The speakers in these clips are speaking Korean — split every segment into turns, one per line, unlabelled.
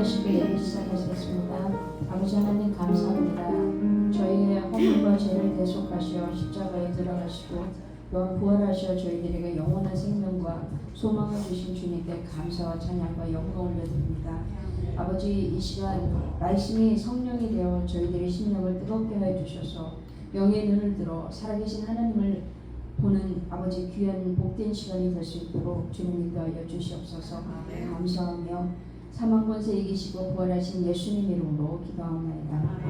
기도하시고 예배 시작하시겠습니다. 아버지 하나님 감사합니다. 저희의 허물과 죄를 대속하시어 십자가에 들어가시고 또한 부활하시어 저희들에게 영원한 생명과 소망을 주신 주님께 감사와 찬양과 영광을 드립니다. 아버지, 이 시간 말씀이 성령이 되어 저희들의 심령을 뜨겁게 해 주셔서 영의 눈을 들어 살아계신 하나님을 보는 아버지 귀한 복된 시간이 될 수 있도록 주님 인도하여 주시옵소서. 감사하며 사망 권세 이기시고 부활하신 예수님 이름으로 기도하옵나이다.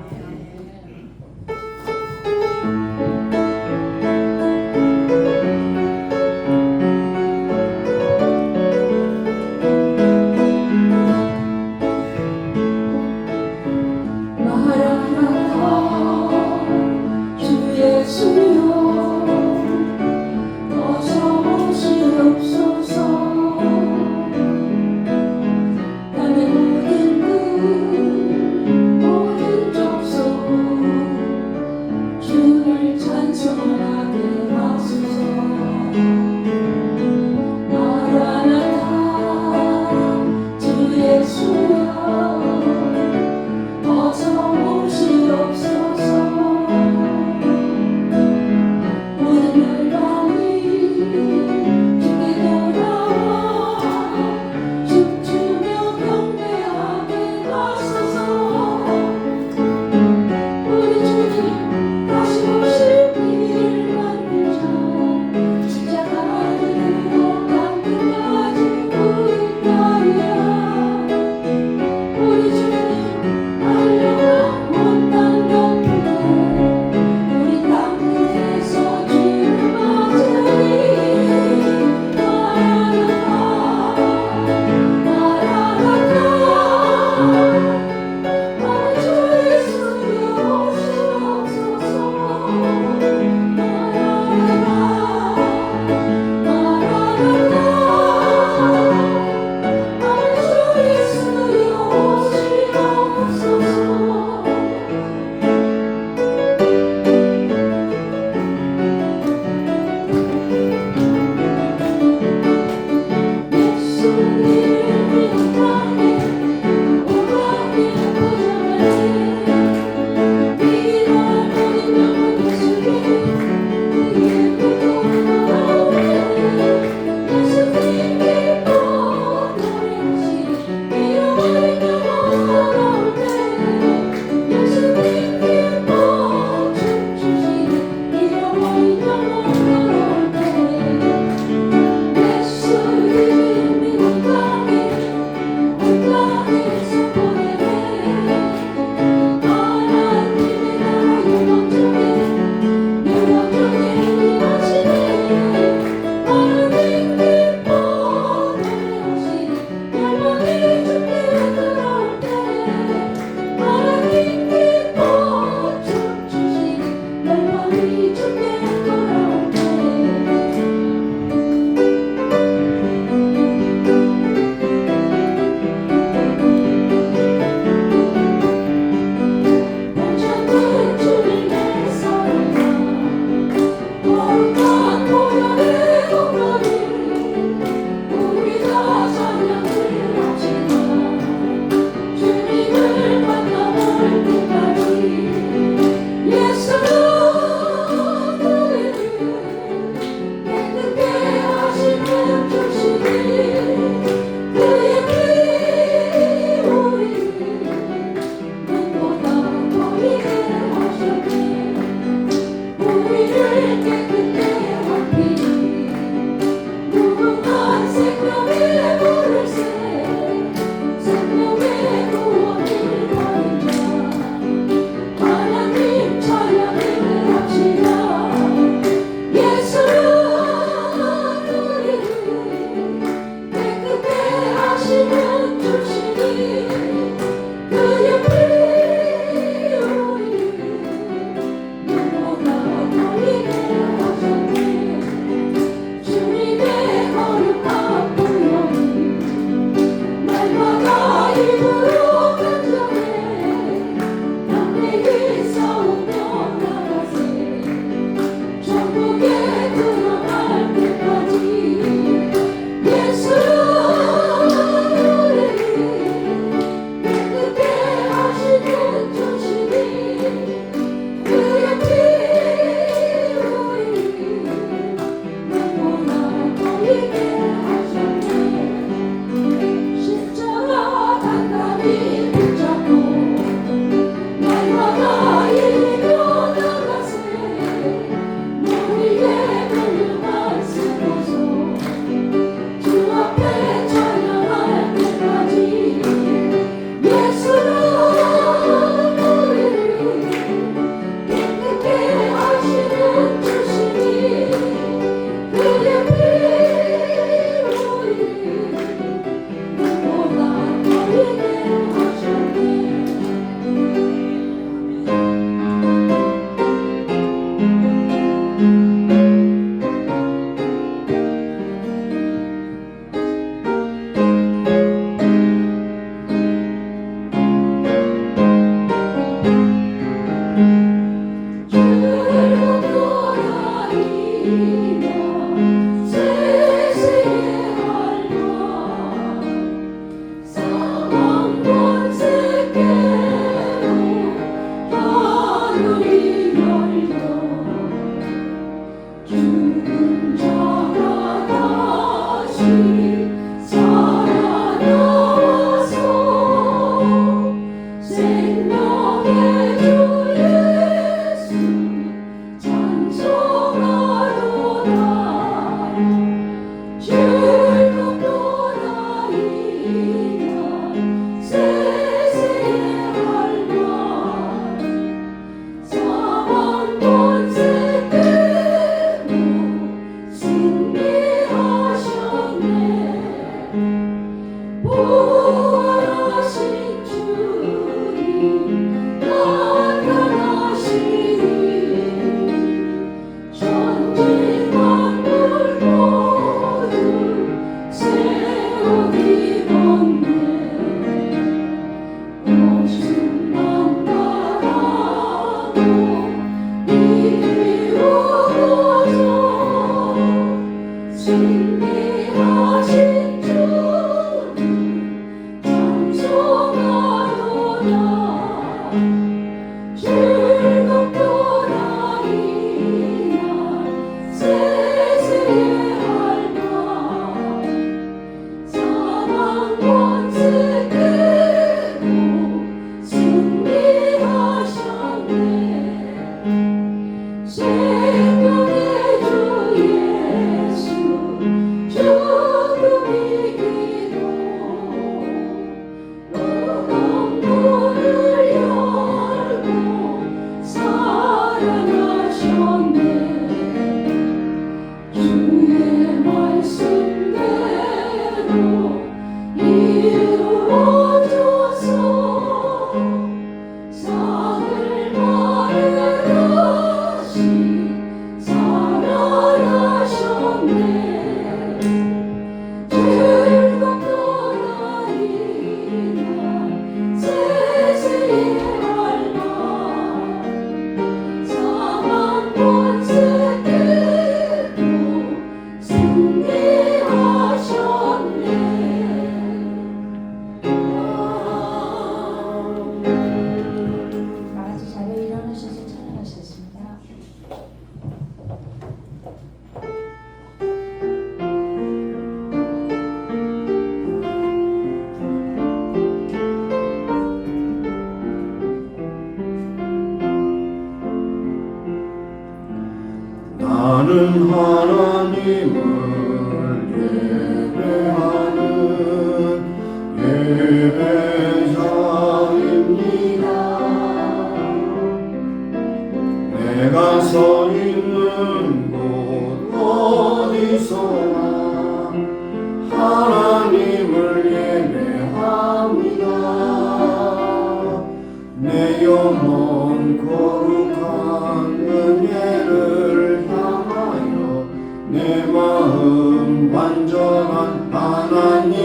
모든 족속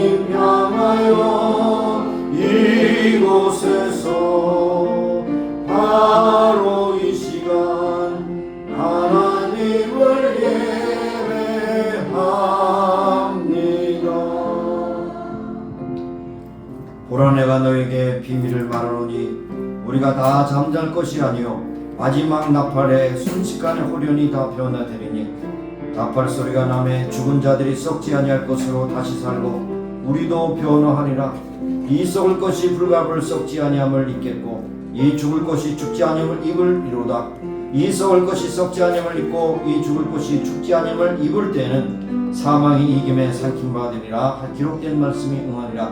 하나님 향하여 이곳에서 바로 이 시간 하나님을 예배합니다. 보라 내가 너에게 비밀을 말하노니 우리가 다 잠잘 것이 아니요 마지막 나팔에 순식간에 호련히 다 변화되리니 나팔 소리가 나매 죽은 자들이 썩지 아니할 것으로 다시 살고 우리도 변화하리라. 이 썩을 것이 불갑을 썩지 아니함을 입겠고 이 죽을 것이 죽지 아니함을 입으리로다. 이 썩을 것이 썩지 아니함을 입고 이 죽을 것이 죽지 아니함을 입을 때에는 사망이 이김에 삼킴 받으리라. 기록된 말씀이 응하리라.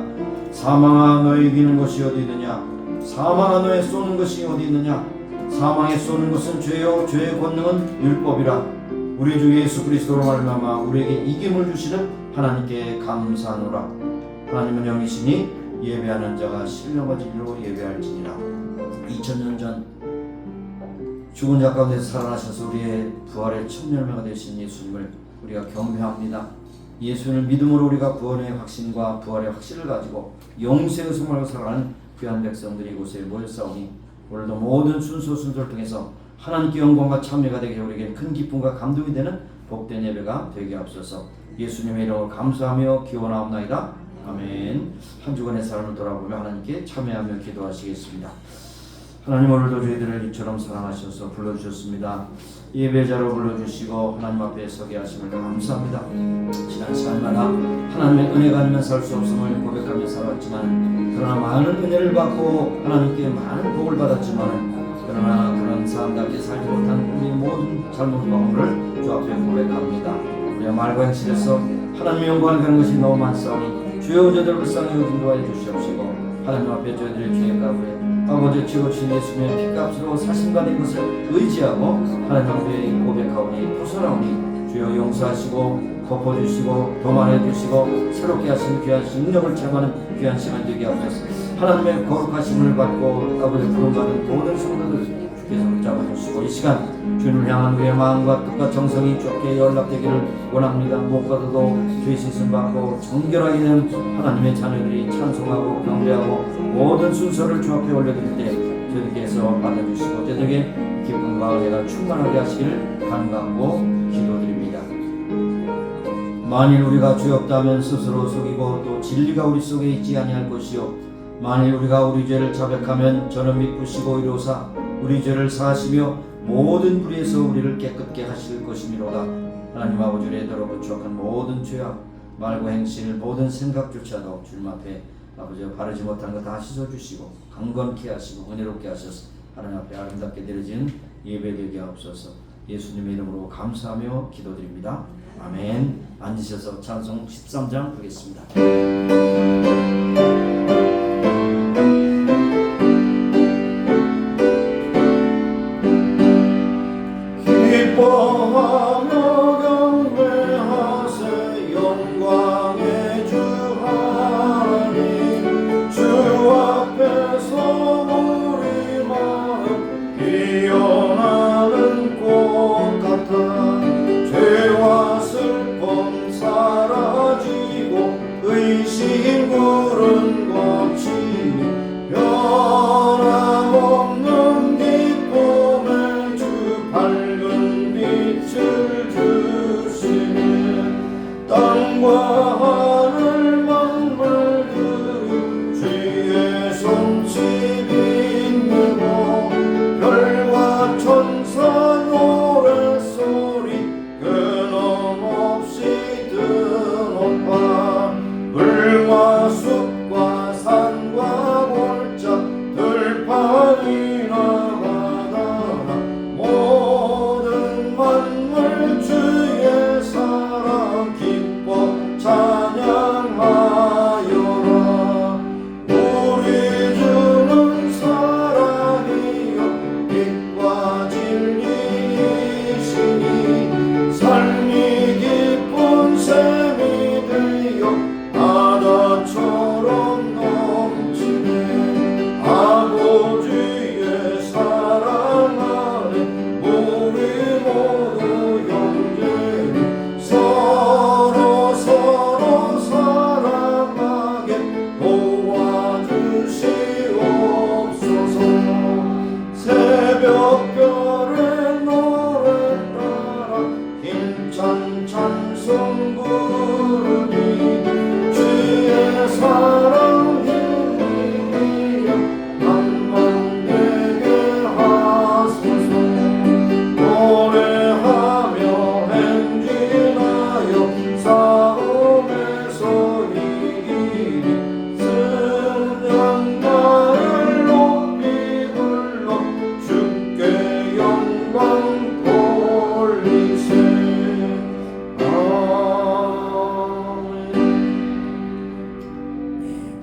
사망아 너의 이기는 것이 어디 있느냐? 사망아 너의 쏘는 것이 어디 있느냐? 사망에 쏘는 것은 죄요 죄의 권능은 율법이라. 우리 주 예수 그리스도로 말미암아 우리에게 이김을 주시는 하나님께 감사하노라. 하나님은 영이시니 예배하는 자가 신령과 진리로 예배할지니라. 2000년 전 죽은 자 가운데서 살아나셔서 우리의 부활의 첫 열매가 되신 예수님을 우리가 경배합니다. 예수님을 믿음으로 우리가 구원의 확신과 부활의 확신을 가지고 영생의 소망을 살아가는 귀한 백성들이 이곳에 모였사오니 오늘도 모든 순서를 통해서 하나님께 영광과 참여가 되게 우리에게 큰 기쁨과 감동이 되는 복된 예배가 되게 앞서서 예수님의 이름으로 감사하며 기원하옵나이다. 아멘. 한 주간의 삶을 돌아보며 하나님께 참여하며 기도하시겠습니다. 하나님 오늘도 저희들을 이처럼 사랑하셔서 불러주셨습니다. 예배자로 불러주시고 하나님 앞에 서게 하심을 감사합니다. 지난 시간마다 하나님의 은혜가 아니면 살 수 없음을 고백하며 살았지만 그러나 많은 은혜를 받고 하나님께 많은 복을 받았지만 그러나 그런 사람답게 살지 못한 우리 모든 잘못과 허물을 주 앞에 고백합니다. 우리의 말과 행실에서 하나님의 영광을 가는 것이 너무 많사오니 주여 저들을 불쌍히 인도하여 주시옵시고 하나님 앞에 저희들의 죄 가운데 아버지 치우친 예수님의 피값으로 사신받은 것을 의지하고 하나님 앞에 고백하오니 부서나오니 주여 용서하시고 덮어주시고 도만해주시고 새롭게 하신 귀한 능력을 체험하는 귀한 시간 되게 하옵소서. 하나님의 거룩하심을 받고 아버지 부름받은 모든 성도들 주께서 붙잡아주시고 이 시간 주님을 향한 우리의 마음과 뜻과 정성이 주께 연락되기를 원합니다. 무엇보다도 죄 씻음 받고 정결하게 된 하나님의 자녀들이 찬송하고 경배하고 모든 순서를 주 앞에 올려드릴 때 저들께서 받아주시고 저들에게 기쁨과 은혜가 충만하게 하시기를 간구하고 기도드립니다. 만일 우리가 죄 없다면 스스로 속이고 또 진리가 우리 속에 있지 아니할 것이요 만일 우리가 우리 죄를 자백하면 저는 믿으시고 이로사 우리 죄를 사하시며 모든 불의에서 우리를 깨끗게 하실 것이미로다. 하나님 아버지 우리의 더럽고 추악한 모든 죄악 말과 행실 모든 생각조차도 주님 앞에 아버지 바르지 못한 것 다 씻어주시고 강건케 하시고 은혜롭게 하셔서 하나님 앞에 아름답게 드려진 예배되게 하옵소서. 예수님의 이름으로 감사하며 기도드립니다. 아멘. 앉으셔서 찬송 13장 보겠습니다. 기뻐하며 경배하세 영광의 주 하나님 주 앞에서 우리 마음 피어나는 꽃 같아 죄와 슬픔 사라지고 의심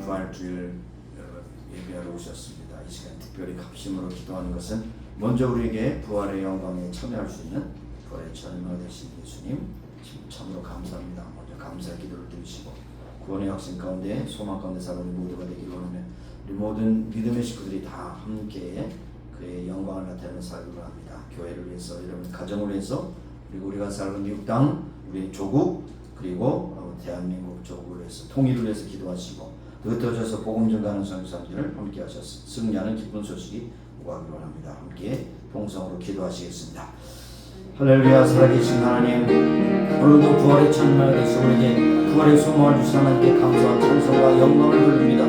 부활주일 예배하러 오셨습니다. 이 시간 특별히 갑심으로 기도하는 것은 먼저 우리에게 부활의 영광에 참여할 수 있는 부활의 전마 되신 예수님 참으로 감사합니다. 먼저 감사의 기도를 드리시고 구원의 확신 가운데 소망 가운데 사는 모두가 되기를 원하며 우리 모든 믿음의 식구들이 다 함께 그의 영광을 나타내는 삶을 합니다. 교회를 위해서, 여러분 가정을 위해서, 그리고 우리가 살고 미국 땅, 우리 조국, 그리고 대한민국 조국을 위해서, 통일을 위해서 기도하시고 흩어져서 복음 전가하는 성도님들 함께 하셔서 승리하는 기쁜 소식이 오가기를 원합니다. 함께 동성으로 기도하시겠습니다. 할렐루야. 살아계신 하나님, 오늘도 부활의 천만을 되시 우리에게 부활의 소망을 주신 하나님께 감사와 찬송과 영광을 돌립니다.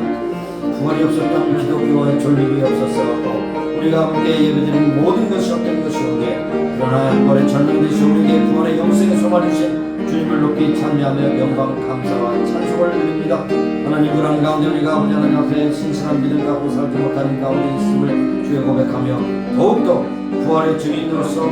부활이 없었다면 기독교와 존립이 없었어도 우리가 함께 예배드린 모든 것이 없던 것이오기에, 그러나 부활의 천만 되시 우리에게 부활의 영생의 소망을 주신 주님을 높이 찬미하며 영광 감사와 찬송을 드립니다. 하나님, 불안 가운데 우리가 아버지 하나님 앞에 신실한 믿음 갖고 살지 못하는 가운데 있음을 주의 고백하며 더욱더 부활의 증인으로서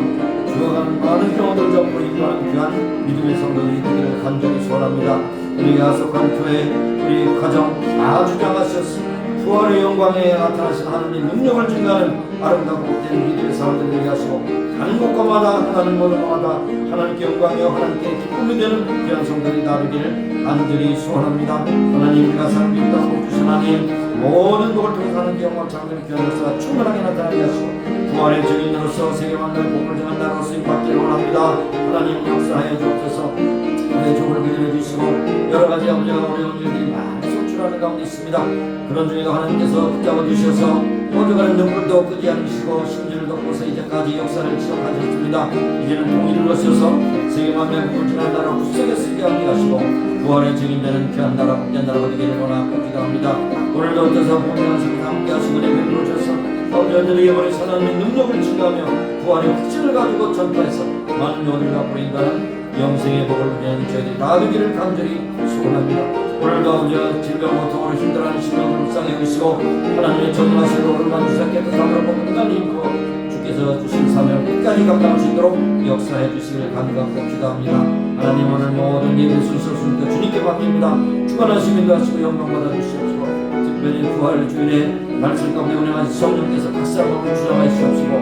죽어가는 많은 영혼들 잡고 인도하는 귀한 믿음의 성도들이 되기를 간절히 소원합니다. 우리가 속한 교회, 우리 가정 아주 장하셨습니다. 부활의 영광에 나타나신 하나님의 능력을 증가하는 아름답고 복된 믿음의 사람들 되게 하시고, 가는 곳마다 하나님 모든 곳마다 하나님께 영광이요 하나님께 기쁨이 되는 귀한 성도들이 나르기를 간절히 소원합니다. 하나님, 우리가 사는 이 땅을 주신 하나님, 모든 복을 통해 하나님께 영광 찬양하는 귀한 역사가 충만하게 나타나게 하시고 부활의 증인으로서 세계 만날 복을 정한 나라로 쓰임받기를 원합니다. 하나님, 역사하여 주옵소서. 우리의 종을 기도해 주시고 여러가지 아버지가 어려운 일들이 많이 속출하는 가운데 있습니다. 그런 중에도 하나님께서 붙잡아 주셔서 꺼져가는 눈물도 끄지 않으시고 심지를 덮고서 이제까지 역사를 지속하셨습니다. 이제는 통일을 이루셔서 세계 만날 복을 정한 나라로 굳세게 쓰게 하게 하시고 부활의 증인되는 귀한 나라, 복된 나라가 되기를 원하고 기도합니다. 오늘도 어떠서 복된 성과 함께 하시고 내게 부르셔서 어려들에게 버린 하나님의 능력을 증가하며 부활의 확신을 가지고 전파해서 많은 영혼들과 앞으로 인도하는 영생의 복을 누리는 저희들이 다 되기를 간절히 소원합니다. 오늘도 아버지와 질병 고통으로 힘들어하는 심령을 불쌍히 여기시고 하나님의 전능하신 오늘만 주사 깨끗함으로 건강히 입고 주께서 주신 사명을 끝까지 감당할 수 있도록 역사해 주시기를 간절히 기도합니다. 하나님, 오늘 모든 예배 순서 순서 주님께 맡깁니다. 주관하시고 인도하시고 영광 받아주시옵시고, 특별히 부활 주일에 말씀 가운데 운행하신 성령께서 각 사람을 주장하여 주시옵시고,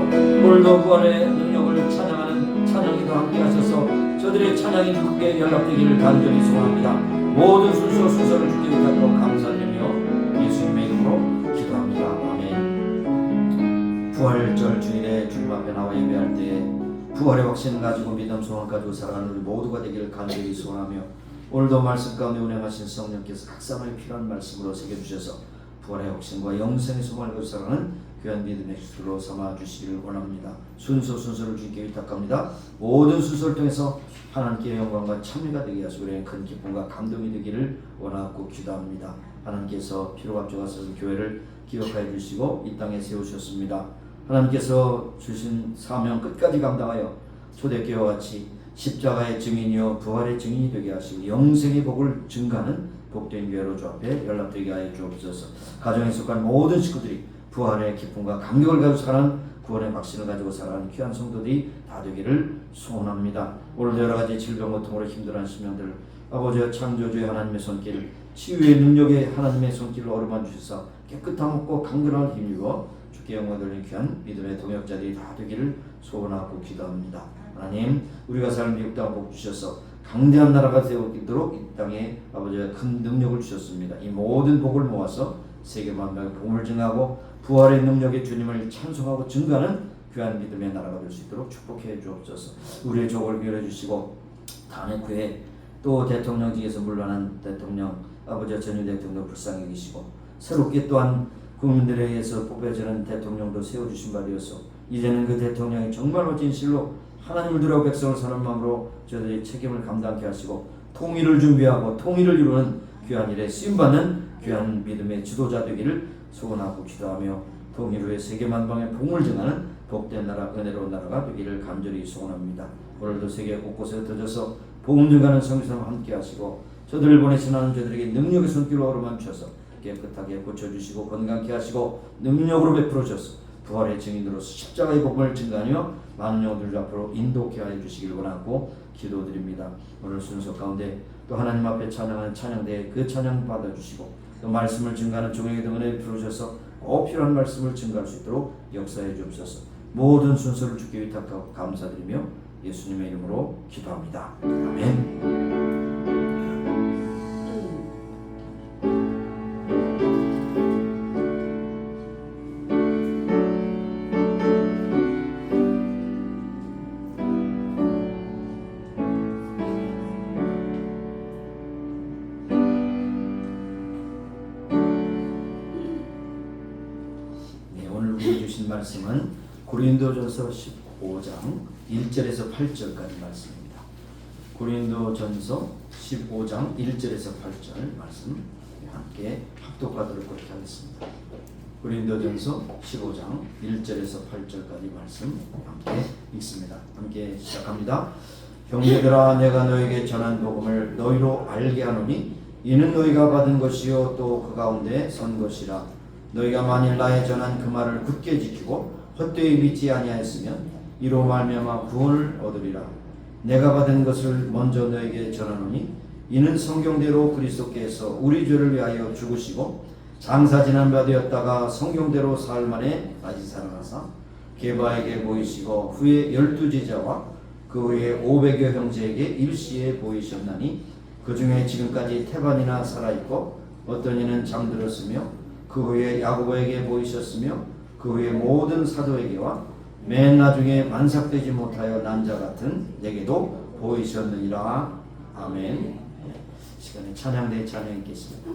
오늘도 부활의 능력을 찬양하는 찬양기도 함께 하셔서 저들의 찬양이 주께 연락되기를 간절히 소원합니다. 모든 순서를 주께 부탁하고 감사드리며 예수님의 이름으로 기도합니다. 아멘. 부활절 주일에 주님 앞에 나와 예배할 때 부활의 확신을 가지고 믿음 소망을 가지고 살아가는 우리 모두가 되기를 간절히 소원하며, 오늘도 말씀 가운데 운행하신 성령께서 각 사람의 필요한 말씀으로 새겨주셔서 부활의 확신과 영생의 소망을 가지고 살아가는 귀한 믿음의 주로 삼아 주시기를 원합니다. 순서를 주님께 위탁합니다. 모든 순서를 통해서 하나님께 영광과 참여가 되게 하시고 우리의 큰 기쁨과 감동이 되기를 원하고 기도합니다. 하나님께서 피로 앞져가서 교회를 기억하여 주시고 이 땅에 세우셨습니다. 하나님께서 주신 사명 끝까지 감당하여 초대교회와 같이 십자가의 증인이요 부활의 증인이 되게 하시고 영생의 복을 증가하는 복된 교회로 주 앞에 연락되게 하여 주옵소서. 가정에 속한 모든 식구들이 부활의 기쁨과 감격을 가지고 살아가는 구원의 확신을 가지고 살아가는 귀한 성도들이 다 되기를 소원합니다. 오늘도 여러 가지 질병 고통으로 힘들어하는 심령들 아버지와 창조주의 하나님의 손길, 치유의 능력의 하나님의 손길로 어루만 주셔서 깨끗함없고 강건한 힘입어 주께 영광 돌리는 귀한 믿음의 동역자들이 다 되기를 소원하고 기도합니다. 하나님, 우리가 사는 미국 땅을 복 주셔서 강대한 나라가 되도록 이 땅에 아버지가 큰 능력을 주셨습니다. 이 모든 복을 모아서 세계 만방에 복음을 증하고 부활의 능력의 주님을 찬송하고 증가하는 귀한 믿음의 나라가 될 수 있도록 축복해 주옵소서. 우리의 족을 기울여 주시고 탄핵 후에 또 대통령직에서 물러난 대통령 아버지와 전임 대통령 불쌍히 계시고 새롭게 또한 국민들에 의해서 뽑혀지는 대통령도 세워주신 바 되어서 이제는 그 대통령이 정말로 진실로 하나님을 두려워 백성을 사는 마음으로 저들의 책임을 감당케 하시고 통일을 준비하고 통일을 이루는 귀한 일에 쓰임받는 귀한 믿음의 지도자 되기를 소원하고 기도하며 통일 후에 세계 만방에 복음을 증하는 복된 나라, 은혜로운 나라가 되기를 간절히 소원합니다. 오늘도 세계 곳곳에 흩어져서 복음 증하는 성도들과 함께 하시고 저들을 보내신 하나님 저들에게 능력의 손길로 어루만 주셔서 깨끗하게 고쳐주시고 건강케 하시고 능력으로 베풀어 주셔서 부활의 증인으로서 십자가의 복음을 증가하며 많은 영혼들 앞으로 인도케 하여 주시기를 원하고 기도드립니다. 오늘 순서 가운데 또 하나님 앞에 찬양하는 찬양대에 그 찬양 받아주시고 또 말씀을 증가하는 종에게 은혜 베푸셔서 꼭 필요한 말씀을 증가할 수 있도록 역사해 주옵소서. 모든 순서를 주께 위탁하고 감사드리며 예수님의 이름으로 기도합니다. 아멘. 말씀은 고린도전서 15장 1절에서 8절까지 말씀입니다. 고린도전서 15장 1절에서 8절 말씀 함께 합독하도록 그렇게 하겠습니다. 고린도전서 15장 1절에서 8절까지 말씀 함께 읽습니다. 함께 시작합니다. 형제들아, 내가 너에게 전한 복음을 너희로 알게 하노니 이는 너희가 받은 것이요 또 그 가운데 선 것이라. 너희가 만일 나의 전한 그 말을 굳게 지키고 헛되이 믿지 아니하였으면 이로 말미암아 구원을 얻으리라. 내가 받은 것을 먼저 너에게 전하노니 이는 성경대로 그리스도께서 우리 죄를 위하여 죽으시고 장사 지난 바 되었다가 성경대로 사흘 만에 다시 살아나사 게바에게 보이시고 후에 12제자와 그 후에 500여 형제에게 일시에 보이셨나니 그 중에 지금까지 태반이나 살아있고 어떤 이는 잠들었으며 그 후에 야고보에게 보이셨으며 그 후에 모든 사도에게와 맨 나중에 만삭되지 못하여 난 자 같은 내게도 보이셨느니라. 아멘. 시간에 찬양대 찬양 있겠습니다.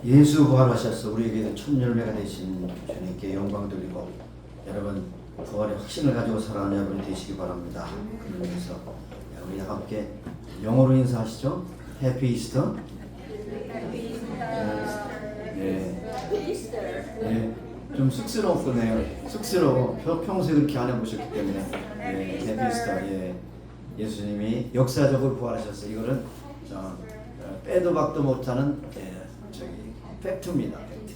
예수 부활하셔서 우리에게 첫 열매가 되신 주님께 영광 돌리고 여러분 부활의 확신을 가지고 살아가는 여러분이 되시기 바랍니다. 그러면서 우리 함께 영어로 인사하시죠. 해피 이스터. 네, 좀 쑥스럽네요. 쑥스러워. 평소에 그렇게 안 해보셨기 때문에. 네, 해피 이스터. 예, 예수님이 역사적으로 부활하셨어요. 이거는 빼도 박도 못하는 팩트입니다. 팩트.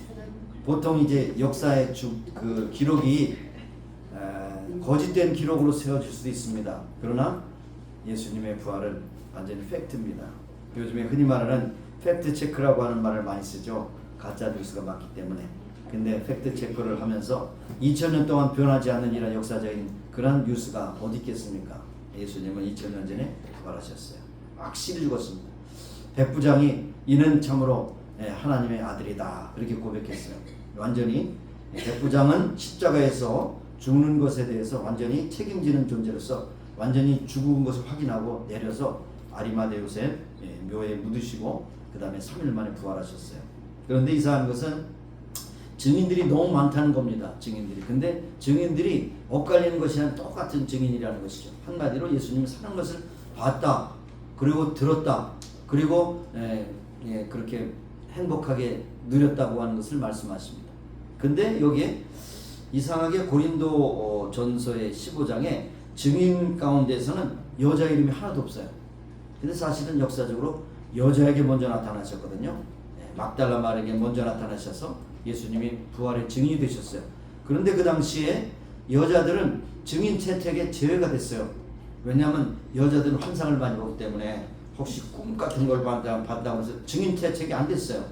보통 이제 역사의 그 기록이 거짓된 기록으로 세워질 수도 있습니다. 그러나 예수님의 부활은 완전히 팩트입니다. 요즘에 흔히 말하는 팩트 체크라고 하는 말을 많이 쓰죠. 가짜 뉴스가 많기 때문에. 근데 팩트 체크를 하면서 2000년 동안 변하지 않는 이런 역사적인 그런 뉴스가 어디 있겠습니까? 예수님은 2000년 전에 부활하셨어요. 확실히 죽었습니다. 백부장이 이는 참으로 하나님의 아들이다 그렇게 고백했어요. 완전히 백부장은 십자가에서 죽는 것에 대해서 완전히 책임지는 존재로서 완전히 죽은 것을 확인하고 내려서 아리마데요셉 묘에 묻으시고 그 다음에 3일 만에 부활하셨어요. 그런데 이상한 것은 증인들이 너무 많다는 겁니다. 증인들이. 근데 증인들이 엇갈리는 것이 아니라 똑같은 증인이라는 것이죠. 한마디로 예수님이 사는 것을 봤다. 그리고 들었다. 그리고 그렇게 행복하게 누렸다고 하는 것을 말씀하십니다. 근데 여기에 이상하게 고린도 전서의 15장에 증인 가운데서는 여자 이름이 하나도 없어요. 근데 사실은 역사적으로 여자에게 먼저 나타나셨거든요. 막달라 마리아에게 먼저 나타나셔서 예수님이 부활의 증인이 되셨어요. 그런데 그 당시에 여자들은 증인 채택에 제외가 됐어요. 왜냐하면 여자들은 환상을 많이 보기 때문에 혹시 꿈 같은 걸 봤다고 해서 증인 채택이 안 됐어요.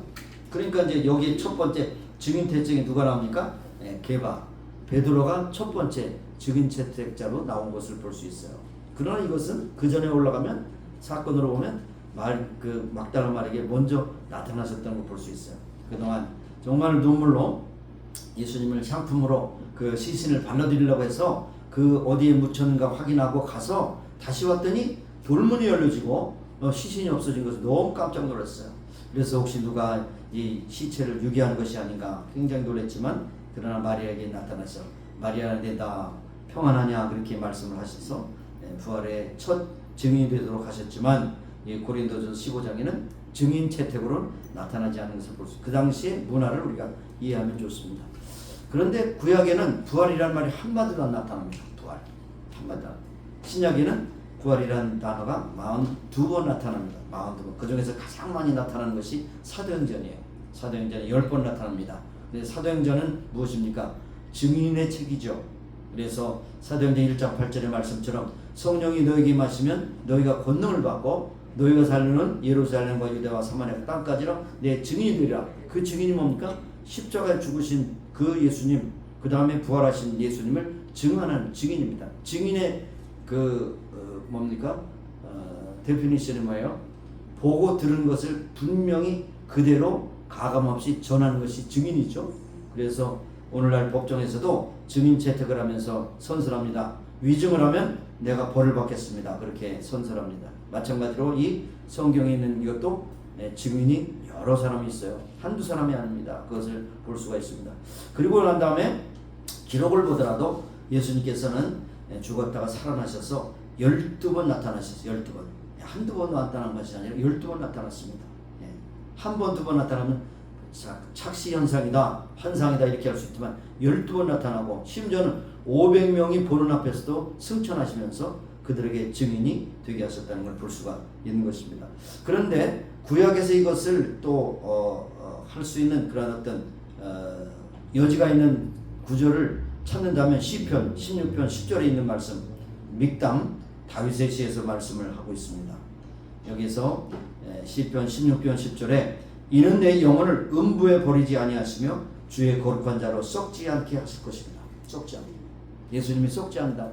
그러니까 이제 여기 첫 번째 증인 채택이 누가 나옵니까? 게바 베드로가 첫 번째 증인 채택자로 나온 것을 볼 수 있어요. 그러나 이것은 그 전에 올라가면 사건으로 보면 막달라 마리아에게 먼저 나타나셨다는 걸 볼 수 있어요. 그동안 정말 눈물로 예수님을 향품으로 그 시신을 발라드리려고 해서 그 어디에 묻혔는가 확인하고 가서 다시 왔더니 돌문이 열려지고 시신이 없어진 것을 너무 깜짝 놀랐어요. 그래서 혹시 누가 이 시체를 유기한 것이 아닌가 굉장히 놀랐지만 그러나 마리아에게 나타나서 마리아 내다 평안하냐 그렇게 말씀을 하셔서 부활의 첫 증인이 되도록 하셨지만 고린도전서 15장에는 증인 채택으로 나타나지 않는 것을 볼 수 있어요. 그 당시의 문화를 우리가 이해하면 좋습니다. 그런데 구약에는 부활이라는 말이 한마디도 안 나타납니다. 부활 한마디도 안. 신약에는 부활이라는 단어가 42번 나타납니다. 42번. 그 중에서 가장 많이 나타나는 것이 사도행전이에요. 사도행전에 10번 나타납니다. 사도행전은 무엇입니까? 증인의 책이죠. 그래서 사도행전 1장 8절의 말씀처럼 성령이 너에게 임하시면 너희가 권능을 받고 너희가 살는 예루살렘과 유대와 사마리아 땅까지로 내 증인이 되리라. 그 증인이 뭡니까? 십자가에 죽으신 그 예수님, 그 다음에 부활하신 예수님을 증언하는 증인입니다. 증인의 데피니션이 뭐예요? 보고 들은 것을 분명히 그대로 가감없이 전하는 것이 증인이죠. 그래서 오늘날 법정에서도 증인 채택을 하면서 선서합니다. 위증을 하면 내가 벌을 받겠습니다. 그렇게 선서합니다. 마찬가지로 이 성경에 있는 이것도 증인이 여러 사람이 있어요. 한두 사람이 아닙니다. 그것을 볼 수가 있습니다. 그리고 난 다음에 기록을 보더라도 예수님께서는 죽었다가 살아나셔서 12번 나타나셨어요. 12번. 한두 번 나타난 것이 아니라 12번 나타났습니다. 한 번, 두 번 나타나면 착시현상이다, 환상이다 이렇게 할 수 있지만 12번 나타나고 심지어는 500명이 보는 앞에서도 승천하시면서 그들에게 증인이 되게 하셨다는 걸 볼 수가 있는 것입니다. 그런데 구약에서 이것을 또 할 수 있는 그런 어떤 여지가 있는 구절을 찾는다면 시편 16편 10절에 있는 말씀 믹담 다윗의 시에서 말씀을 하고 있습니다. 여기서 시편 16편 10절에 이는 내 영혼을 음부에 버리지 아니하시며 주의 거룩한 자로 썩지 않게 하실 것입니다. 썩지 않게. 예수님이 썩지 않는다.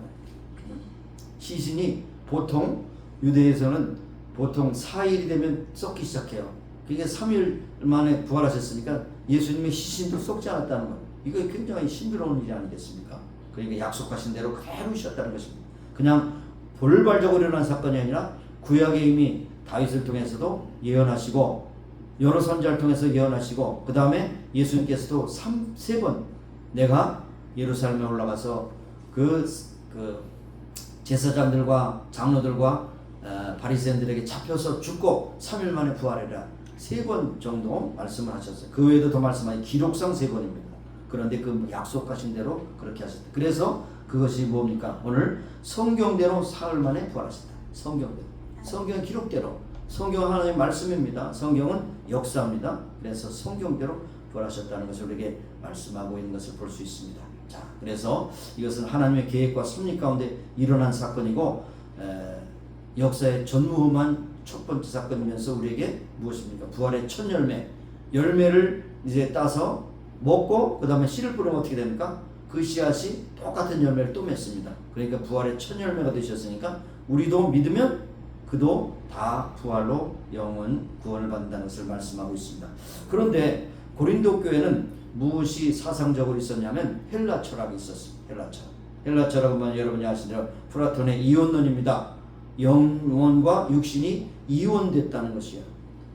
시신이 보통 유대에서는 보통 4일이 되면 썩기 시작해요. 그게 3일 만에 부활하셨으니까 예수님의 시신도 썩지 않았다는 것. 이거 굉장히 신비로운 일이 아니겠습니까? 그러니까 약속하신 대로 그대로 오셨다는 것입니다. 그냥 돌발적으로 일어난 사건이 아니라 구약에 이미 다윗을 통해서도 예언하시고 여러 선지자를 통해서 예언하시고 그 다음에 예수님께서도 3번 내가 예루살렘에 올라가서 그 제사장들과 장로들과 바리새인들에게 잡혀서 죽고 3일 만에 부활해라 3번 정도 말씀을 하셨어요. 그 외에도 더 말씀하신 기록상 3번입니다. 그런데 그 약속하신 대로 그렇게 하셨다. 그래서 그것이 뭡니까? 오늘 성경대로 사흘 만에 부활하셨다. 성경대로. 성경 기록대로. 성경은 하나님의 말씀입니다. 성경은 역사입니다. 그래서 성경대로 부활하셨다는 것을 우리에게 말씀하고 있는 것을 볼 수 있습니다. 자, 그래서 이것은 하나님의 계획과 섭리 가운데 일어난 사건이고 역사의 전무후무한 첫 번째 사건이면서 우리에게 무엇입니까? 부활의 첫 열매를 이제 따서 먹고 그 다음에 씨를 뿌리면 어떻게 됩니까? 그 씨앗이 똑같은 열매를 또 맺습니다. 그러니까 부활의 첫 열매가 되셨으니까 우리도 믿으면 그도 다 부활로 영원 구원을 받는다는 것을 말씀하고 있습니다. 그런데 고린도 교회는 무엇이 사상적으로 있었냐면 헬라 철학이 있었습니다. 헬라 철학은 여러분이 아시는 대로 플라톤의 이원론입니다. 영혼과 육신이 이원됐다는 것이에요.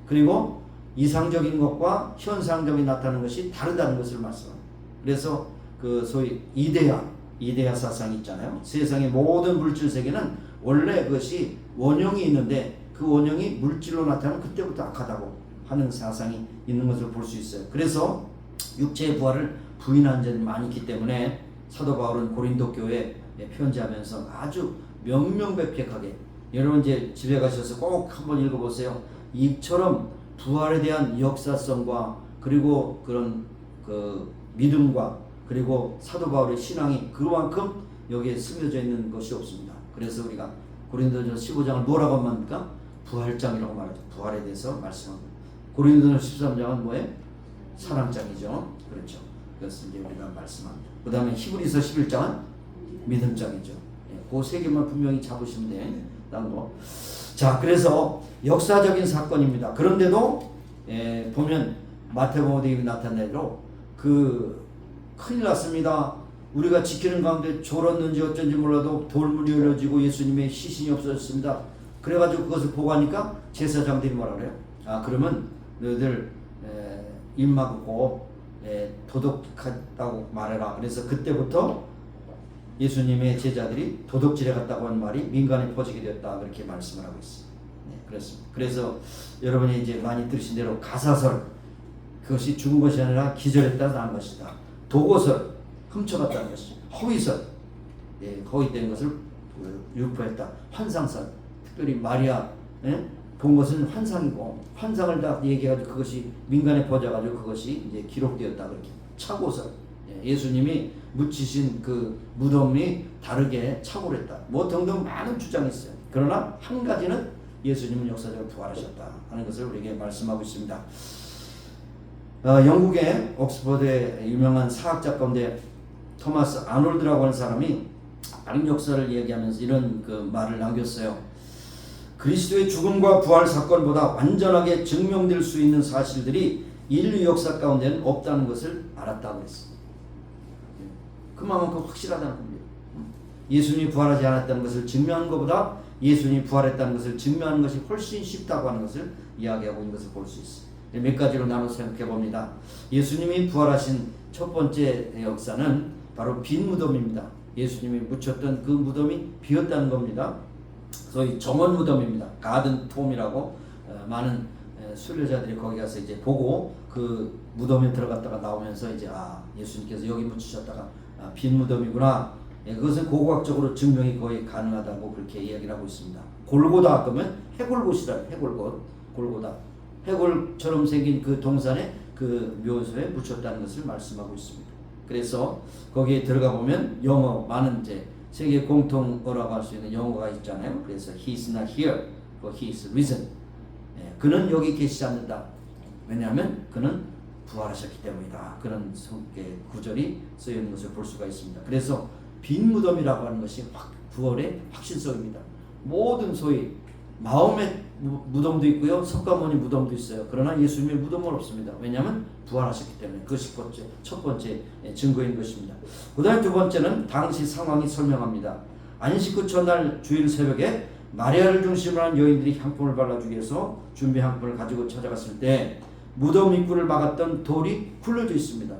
그리고 이상적인 것과 현상적인 나타나는 것이 다르다는 것을 말씀합니다. 그래서 그 소위 이데아 사상이 있잖아요. 세상의 모든 물질 세계는 원래 그것이 원형이 있는데 그 원형이 물질로 나타나면 그때부터 악하다고 하는 사상이 있는 것을 볼 수 있어요. 그래서 육체의 부활을 부인한 자들이 많이 있기 때문에 사도 바울은 고린도 교회에 편지하면서 아주 명명백백하게 여러분 이제 집에 가셔서 꼭 한번 읽어보세요. 이처럼 부활에 대한 역사성과 그리고 그런 그 믿음과 그리고 사도 바울의 신앙이 그만큼 여기에 스며져 있는 것이 없습니다. 그래서 우리가 고린도전서 15장을 뭐라고 합니까? 부활장이라고 말하죠. 부활에 대해서 말씀합니다. 고린도전서 13장은 뭐예요? 사랑장이죠. 그렇죠. 그것을 이제 우리가 말씀합니다. 그 다음에 히브리서 11장은 믿음장이죠. 그 세 개만 분명히 잡으시면 돼. 자, 그래서 역사적인 사건입니다. 그런데도 보면 마태복음에 나타낸 대로 큰일 났습니다. 우리가 지키는 가운데 졸았는지 어쩐지 몰라도 돌문이 열려지고 예수님의 시신이 없어졌습니다. 그래가지고 그것을 보고 하니까 제사장들이 뭐라 그래요? 그러면 너희들 입 막고 도둑하다고 말해라. 그래서 그때부터 예수님의 제자들이 도둑질해 갔다고 하는 말이 민간에 퍼지게 되었다. 그렇게 말씀을 하고 있어요. 네, 그렇습니다. 그래서 여러분이 이제 많이 들으신 대로 가사설, 그것이 죽은 것이 아니라 기절했다 난 것이다. 도고설, 훔쳐갔다는 것이 허위설, 허위된 것을 유포했다. 환상설, 특별히 마리아 본 것은 환상이고 환상을 다 얘기해가지고 그것이 민간에 퍼져가지고 그것이 이제 기록되었다. 그렇게 착오설, 예수님이 묻히신 그 무덤이 다르게 착오했다. 뭐 등등 많은 주장이 있어요. 그러나 한 가지는 예수님은 역사적으로 부활하셨다 하는 것을 우리에게 말씀하고 있습니다. 영국의 옥스퍼드의 유명한 사학자 가운데 토마스 아놀드라고 하는 사람이 다른 역사를 얘기하면서 이런 그 말을 남겼어요. 그리스도의 죽음과 부활 사건보다 완전하게 증명될 수 있는 사실들이 인류 역사 가운데는 없다는 것을 알았다고 했습니다. 그만큼 확실하다는 겁니다. 예수님이 부활하지 않았다는 것을 증명하는 것보다 예수님이 부활했다는 것을 증명하는 것이 훨씬 쉽다고 하는 것을 이야기하고 있는 것을 볼 수 있어요. 몇 가지로 나눠서 생각해 봅니다. 예수님이 부활하신 첫 번째 역사는 바로 빈 무덤입니다. 예수님이 묻혔던 그 무덤이 비었다는 겁니다. 소위 정원 무덤입니다. 가든 톰이라고 많은 순례자들이 거기 가서 이제 보고 그 무덤에 들어갔다가 나오면서 이제 예수님께서 여기 묻히셨다가 빈 무덤이구나. 그것은 고고학적으로 증명이 거의 가능하다고 그렇게 이야기를 하고 있습니다. 골고다 그러면 해골곳이라 골고다. 해골처럼 생긴 그 동산에 그 묘소에 묻혔다는 것을 말씀하고 있습니다. 그래서 거기에 들어가 보면 영어 많은 이제 세계 공통어라고 할 수 있는 영어가 있잖아요. 그래서 he is not here, but he is risen. 그는 여기 계시지 않는다. 왜냐하면 그는 부활하셨기 때문이다. 그런 구절이 쓰여 있는 것을 볼 수가 있습니다. 그래서 빈 무덤이라고 하는 것이 부활의 확신성입니다. 모든 소위 마음의 무덤도 있고요, 석가모니 무덤도 있어요. 그러나 예수님의 무덤은 없습니다. 왜냐하면 부활하셨기 때문에. 그것이 첫 번째 증거인 것입니다. 그 다음에 두 번째는 당시 상황이 설명합니다. 안식 후 첫날 주일 새벽에 마리아를 중심으로 한 여인들이 향품을 발라주기 위해서 준비 향품을 가지고 찾아갔을 때 무덤 입구를 막았던 돌이 굴러져 있습니다.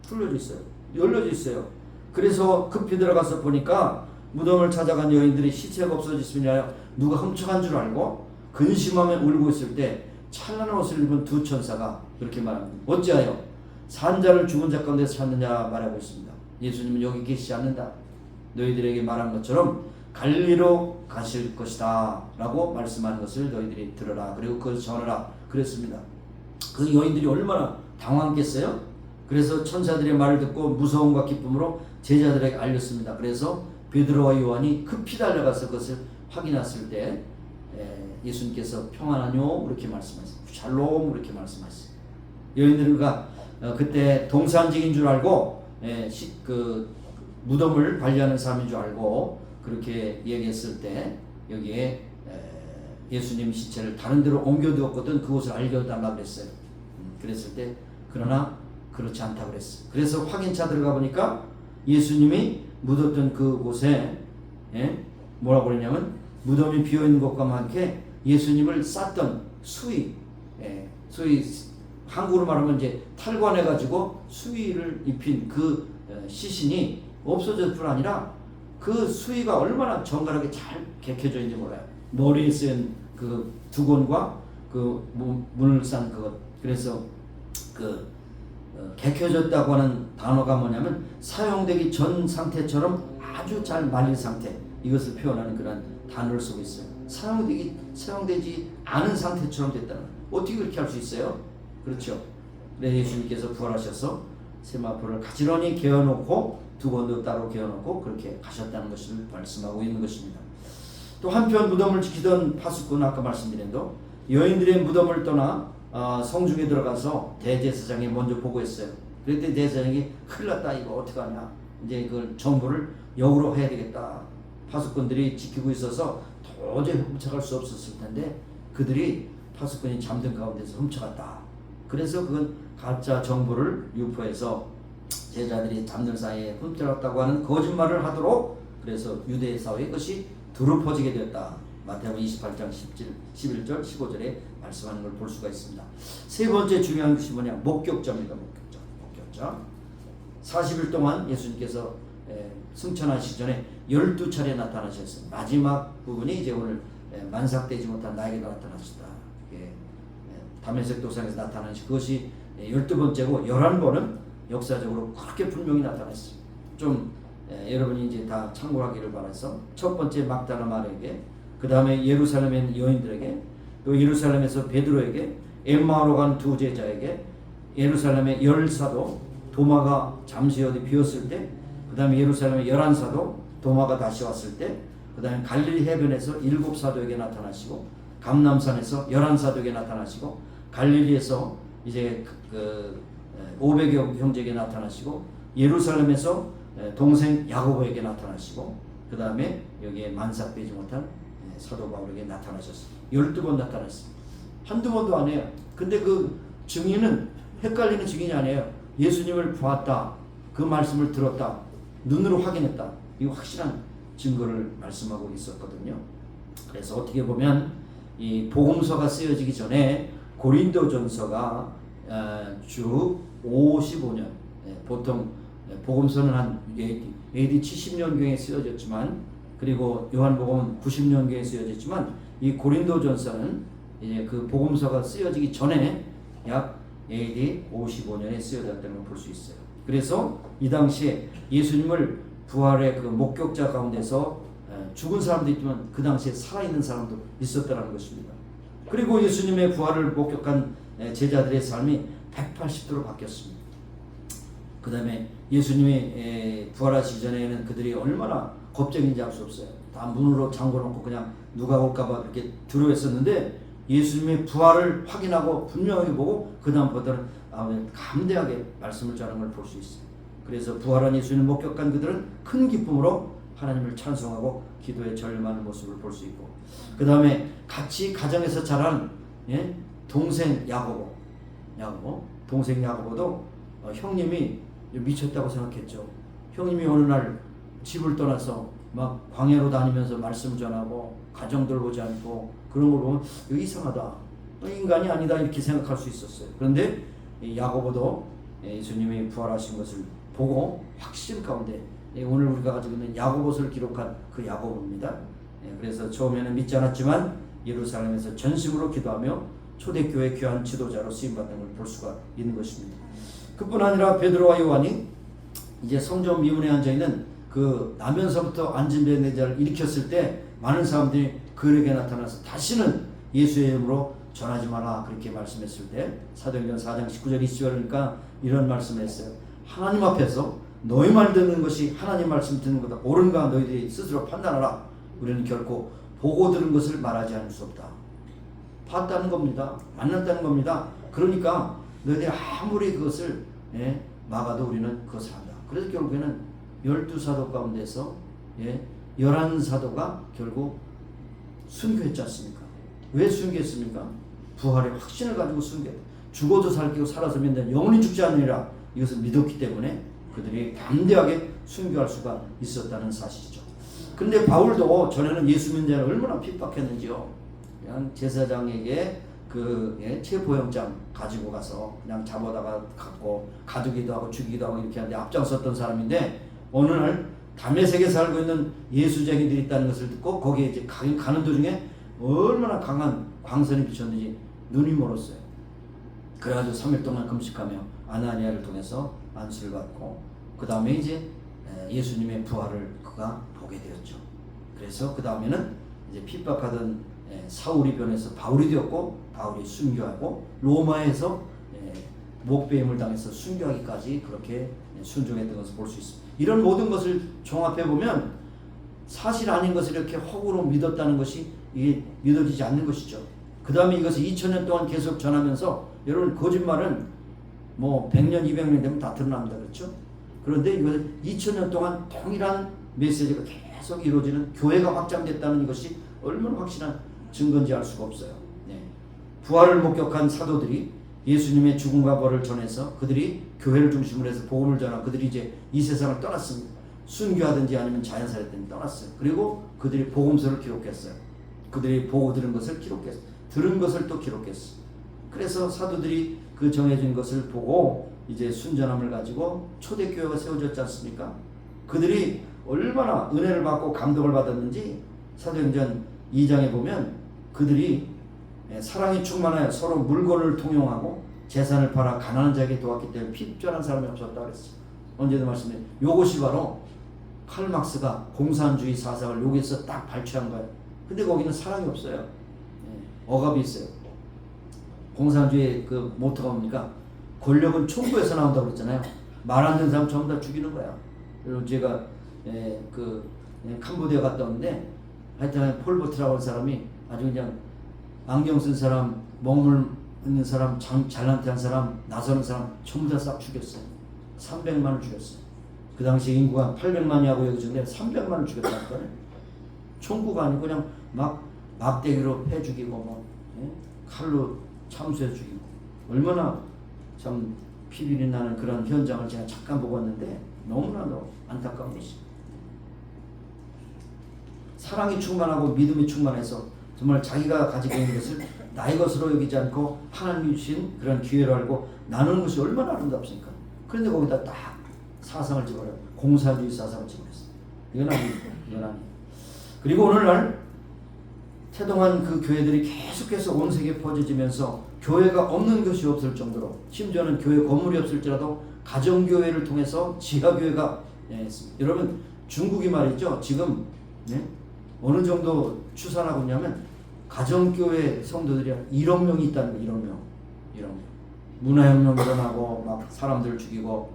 굴러져 있어요. 열려져 있어요. 그래서 급히 들어가서 보니까 무덤을 찾아간 여인들이 시체가 없어졌으며 누가 훔쳐간 줄 알고 근심하며 울고 있을 때 찬란한 옷을 입은 두 천사가 그렇게 말합니다. 어찌하여 산자를 죽은 자 가운데서 찾느냐 말하고 있습니다. 예수님은 여기 계시지 않는다. 너희들에게 말한 것처럼 갈릴리로 가실 것이다 라고 말씀하는 것을 너희들이 들어라. 그리고 그것을 전하라 그랬습니다. 그 여인들이 얼마나 당황했겠어요? 그래서 천사들의 말을 듣고 무서움과 기쁨으로 제자들에게 알렸습니다. 그래서 베드로와 요한이 급히 달려가서 그것을 확인했을 때 예수님께서 평안하뇨 이렇게 말씀하셨어요. 샬롬 이렇게 말씀하셨어요. 여인들과 그때 동산직인 줄 알고 그 무덤을 관리하는 사람인 줄 알고 그렇게 얘기했을 때 여기에 예수님 시체를 다른 데로 옮겨두었거든 그곳을 알려달라고 그랬어요. 그랬을 때 그러나 그렇지 않다고 그랬어요. 그래서 확인차 들어가 보니까 예수님이 묻었던 그곳에 뭐라고 그러냐면 무덤이 비어있는 것과 함께 예수님을 쌌던 수의, 소위 한국으로 말하면 이제 탈관해가지고 수의를 입힌 그 시신이 없어질 뿐 아니라 그 수의가 얼마나 정갈하게 잘 개켜져 있는지 몰라요. 머리에 쓴 그 두건과 그 문을 싼 그것. 그래서 그 개켜졌다고 하는 단어가 뭐냐면 사용되기 전 상태처럼 아주 잘 말린 상태. 이것을 표현하는 그런 단어를 쓰고 있어요. 사용되지 않은 상태처럼 됐다는. 어떻게 그렇게 할 수 있어요? 그렇죠. 네, 예수님께서 부활하셔서 세마포를 가지런히 개어놓고 두건도 따로 개어놓고 그렇게 가셨다는 것을 말씀하고 있는 것입니다. 또 한편 무덤을 지키던 파수꾼은 아까 말씀드린 대로 여인들의 무덤을 떠나 성중에 들어가서 대제사장이 먼저 보고했어요. 그랬더니 대제사장이 큰일 났다 이거 어떡하냐 이제 그 정보를 역으로 해야 되겠다. 파수꾼들이 지키고 있어서 도저히 훔쳐갈 수 없었을 텐데 그들이 파수꾼이 잠든 가운데서 훔쳐갔다. 그래서 그건 가짜 정보를 유포해서 제자들이 잠든 사이에 훔쳐갔다고 하는 거짓말을 하도록 그래서 유대 사회에 그것이 두루 퍼지게 되었다. 마태복음 28장 11절 15절에 말씀하는 걸 볼 수가 있습니다. 세 번째 중요한 것이 뭐냐? 목격자입니다. 목격자. 40일 동안 예수님께서 승천하시기 전에 12차례 나타나셨어요. 마지막 부분이 이제 오늘 만삭되지 못한 나에게 나타나셨다. 다메섹 도상에서 나타나신 그것이 12번째고 11번은 역사적으로 그렇게 분명히 나타났어요. 좀 여러분이 이제 다 참고하기를 바라서 첫 번째 막다라 마리아에게, 그 다음에 예루살렘에 있는 여인들에게, 또 예루살렘에서 베드로에게, 엠마오로 간 두 제자에게, 예루살렘의 10사도 도마가 잠시 어디 비었을 때, 그 다음에 예루살렘의 11사도 도마가 다시 왔을 때, 그 다음에 갈릴리 해변에서 7사도에게 나타나시고, 감남산에서 11사도에게 나타나시고, 갈릴리에서 이제 500여 형제에게 나타나시고, 예루살렘에서 동생 야고보에게 나타나시고, 그 다음에 여기에 만삭되지 못한 사도 바울에게 나타나셨어요. 12번 나타났어요. 한두 번도 아니에요. 근데 그 증인은 헷갈리는 증인이 아니에요. 예수님을 보았다, 그 말씀을 들었다, 눈으로 확인했다, 이 확실한 증거를 말씀하고 있었거든요. 그래서 어떻게 보면 이 복음서가 쓰여지기 전에 고린도전서가 주 55년, 보통 복음서는 한 AD 70년경에 쓰여졌지만, 그리고 요한복음은 90년경에 쓰여졌지만, 이 고린도전서는 이제 그 복음서가 쓰여지기 전에 약 AD 55년에 쓰여졌다는 걸 볼 수 있어요. 그래서 이 당시에 예수님을 부활의 그 목격자 가운데서 죽은 사람도 있지만 그 당시에 살아있는 사람도 있었다는 것입니다. 그리고 예수님의 부활을 목격한 제자들의 삶이 180도로 바뀌었습니다. 그 다음에 예수님이 부활하시기 전에는 그들이 얼마나 겁쟁인지 알 수 없어요. 다 문으로 잠궈놓고 그냥 누가 올까봐 그렇게 두려워했었는데, 예수님의 부활을 확인하고 분명하게 보고 그 다음부터는 감대하게 말씀을 전하는 걸 볼 수 있어요. 그래서 부활한 예수님을 목격한 그들은 큰 기쁨으로 하나님을 찬송하고 기도에 전념하는 모습을 볼 수 있고, 그 다음에 같이 가정에서 자란 동생 야고보, 동생 야고보도 형님이 미쳤다고 생각했죠. 형님이 어느 날 집을 떠나서 막 광야로 다니면서 말씀 전하고 가정들 보지 않고 그런 걸 보면 이거 이상하다, 인간이 아니다 이렇게 생각할 수 있었어요. 그런데 야고보도 예수님이 부활하신 것을 보고 확신 가운데 오늘 우리가 가지고 있는 야고보서를 기록한 그 야고보입니다. 그래서 처음에는 믿지 않았지만 예루살렘에서 전심으로 기도하며 초대교회 귀한 지도자로 쓰임받는 걸 볼 수가 있는 것입니다. 그뿐 아니라 베드로와 요한이 이제 성전 미문에 앉아있는 그 나면서부터 안진뱅의 자를 일으켰을 때 많은 사람들이 그에게 나타나서 다시는 예수의 이름으로 전하지 마라 그렇게 말씀했을 때 사도행전 4장 19절 20절 그러니까 이런 말씀을 했어요. 하나님 앞에서 너희 말 듣는 것이 하나님 말씀 듣는 것보다 옳은가 너희들이 스스로 판단하라. 우리는 결코 보고 들은 것을 말하지 않을 수 없다. 봤다는 겁니다. 만났다는 겁니다. 그러니까 너희들이 아무리 그것을 막아도 우리는 그것을 한다. 그래서 결국에는 12사도 가운데서 11사도가 결국 순교했지 않습니까? 왜 순교했습니까? 부활의 확신을 가지고 순교했다. 죽어도 살기고 살아서 믿는 영원히 죽지 않으리라 이것을 믿었기 때문에 그들이 담대하게 순교할 수가 있었다는 사실이죠. 그런데 바울도 전에는 예수 믿는 자를 얼마나 핍박했는지요. 그냥 제사장에게 그 체포영장 가지고 가서 그냥 잡아다가 갖고 가두기도 하고 죽이기도 하고 이렇게 하는데 앞장섰던 사람인데, 어느 날 다메섹에 살고 있는 예수쟁이들이 있다는 것을 듣고 거기에 이제 가는 도중에 얼마나 강한 광선이 비쳤는지 눈이 멀었어요. 그래가지고 3일 동안 금식하며 아나니아를 통해서 안수를 받고 그 다음에 이제 예수님의 부활을 그가 보게 되었죠. 그래서 그 다음에는 이제 핍박하던 사울이 변해서 바울이 되었고, 바울이 순교하고 로마에서 목배임을 당해서 순교하기까지 그렇게 순종했던 것을 볼 수 있습니다. 이런 모든 것을 종합해 보면 사실 아닌 것을 이렇게 허구로 믿었다는 것이 이게 믿어지지 않는 것이죠. 그 다음에 이것을 2000년 동안 계속 전하면서, 여러분 거짓말은 뭐 100년 200년 되면 다 드러납니다. 그렇죠? 그런데 이것을 2000년 동안 동일한 메시지가 계속 이루어지는 교회가 확장됐다는 것이 얼마나 확실한 증거인지 알 수가 없어요. 부활을 목격한 사도들이 예수님의 죽음과 부활을 전해서 그들이 교회를 중심으로 해서 복음을 전하고 그들이 이제 이 세상을 떠났습니다. 순교하든지 아니면 자연사했든지 떠났어요. 그리고 그들이 복음서를 기록했어요. 그들이 보고 들은 것을 기록했어요. 들은 것을 또 기록했어요. 그래서 사도들이 그 정해진 것을 보고 이제 순전함을 가지고 초대교회가 세워졌지 않습니까? 그들이 얼마나 은혜를 받고 감동을 받았는지 사도행전 2장에 보면 그들이 사랑이 충만하여 서로 물건을 통용하고 재산을 팔아 가난한 자에게 도왔기 때문에 핍절한 사람이 없었다 그랬어요. 언제도 말씀드려요. 이것이 바로 칼 막스가 공산주의 사상을 여기서 딱 발췌한 거예요. 근데 거기는 사랑이 없어요. 억압이 있어요. 공산주의 그 모토가 뭡니까? 권력은 총구에서 나온다고 그랬잖아요. 말 안 듣는 사람 전부 다 죽이는 거야. 그리고 제가 캄보디아 갔다 왔는데 하여튼 폴보트라고 하는 사람이 아주 그냥 안경 쓴 사람, 먹물 있는 사람, 잘난티한 사람, 나서는 사람 전부 다 싹 죽였어요. 300만을 죽였어요. 그 당시 인구가 800만이라고 여기는데 300만을 죽였다니까요. 총구가 아니고 그냥 막 막대기로 패 죽이고 뭐 칼로 참수해 죽이고, 얼마나 참 피비린 나는 그런 현장을 제가 잠깐 보고 왔는데 너무나도 안타까운 것입니다. 사랑이 충만하고 믿음이 충만해서 정말 자기가 가지고 있는 것을 나의 것으로 여기지 않고 하나님이 주신 그런 기회로 알고 나누는 것이 얼마나 아름답습니까? 그런데 거기다 딱 사상을 집어넣어요. 공산주의 사상을 집어넣었어요. 이건 아니에요. 그리고 오늘날 태동한 그 교회들이 계속해서 온 세계에 퍼져지면서 교회가 없는 것이 없을 정도로, 심지어는 교회 건물이 없을지라도 가정교회를 통해서 지하교회가 있습니다. 여러분 중국이 말이죠. 지금 어느 정도 추산하고 있냐면 가정교회 성도들이 1억 명이 있다는 거예요. 1억 명. 문화혁명 일어나고 막 사람들 죽이고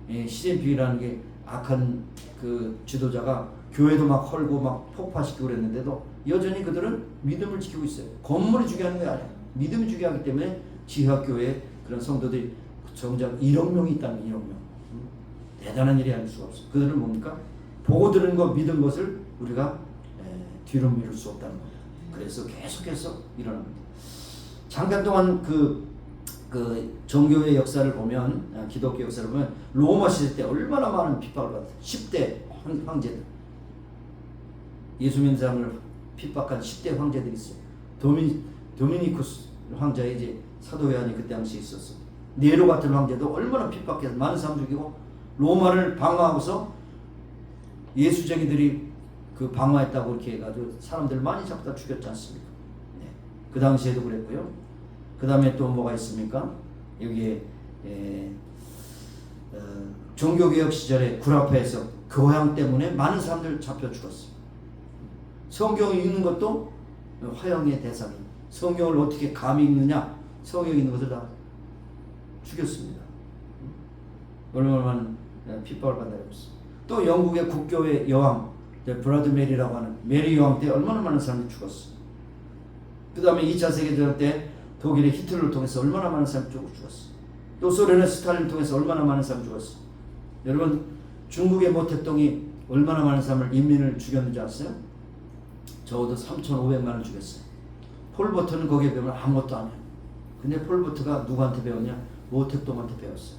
시진핑이라는 게 악한 그 지도자가 교회도 막 헐고 막 폭파시키고 그랬는데도 여전히 그들은 믿음을 지키고 있어요. 건물이 중요한 게 아니에요. 믿음이 중요하기 때문에 지하교회 그런 성도들이 정작 1억 명이 있다는 1억 명. 대단한 일이 아닐 수가 없어. 그들은 뭡니까? 보고 들은 것, 믿은 것을 우리가 뒤로 미룰 수 없다는 겁니다. 그래서 계속해서 일어납니다. 잠깐 동안 그 종교의 역사를 보면, 기독교 역사를 보면 로마 시대 때 얼마나 많은 핍박을 받았어요. 10대 황제들, 예수 믿는 사람을 핍박한 10대 황제들이 있어요. 도미니쿠스 황제의 이제 사도 요한이 그때 당시에 있었어. 네로 같은 황제도 얼마나 핍박해서 많은 사람 죽이고, 로마를 방어하고서 예수쟁이들이 그 방어했다고 이렇게 해가지고 사람들 많이 잡다 죽였지 않습니까? 네. 그 당시에도 그랬고요. 그 다음에 또 뭐가 있습니까? 여기에 종교개혁 시절에 구라파에서 교황 때문에 많은 사람들 잡혀 죽었어요. 성경을 읽는 것도 화형의 대상이에요. 성경을 어떻게 감히 읽느냐? 성경에 있는 것을 다 죽였습니다. 얼마나 많은 핍박을 받아야 했어요. 또 영국의 국교의 여왕 브라드 메리라고 하는 메리 여왕 때 얼마나 많은 사람들이 죽었어요. 그 다음에 2차 세계대전 때 독일의 히틀러를 통해서 얼마나 많은 사람이 죽었어요. 또 소련의 스탈린을 통해서 얼마나 많은 사람이 죽었어요. 여러분, 중국의 모택동이 얼마나 많은 사람을 인민을 죽였는지 아세요? 적어도 3,500만을 죽였어요. 폴버트는 거기에 배우면 아무것도 안 해요. 근데 폴버트가 누구한테 배웠냐? 모택동한테 배웠어요.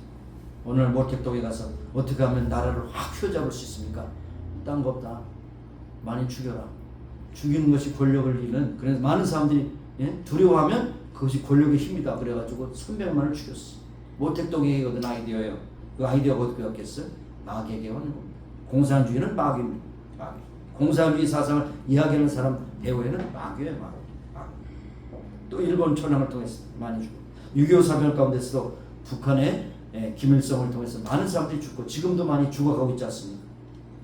오늘 모택동에 가서 어떻게 하면 나라를 확 휘어잡을 수 있습니까? 딴 거 없다. 많이 죽여라. 죽이는 것이 권력을 잃는, 그래서 많은 사람들이 두려워하면 그것이 권력의 힘이다. 그래가지고 300만을 죽였어. 모택동이 얻은 아이디어예요. 그 아이디어가 어떻게 왔겠어요? 마귀에게 오는 겁니다. 공산주의는 마귀입니다. 마귀. 공산주의 사상을 이야기하는 사람 배후에는 마귀예요. 마귀. 또 일본 천황을 통해서 많이 죽고, 6.25 사변 가운데서도 북한의 김일성을 통해서 많은 사람들이 죽고 지금도 많이 죽어가고 있지 않습니까?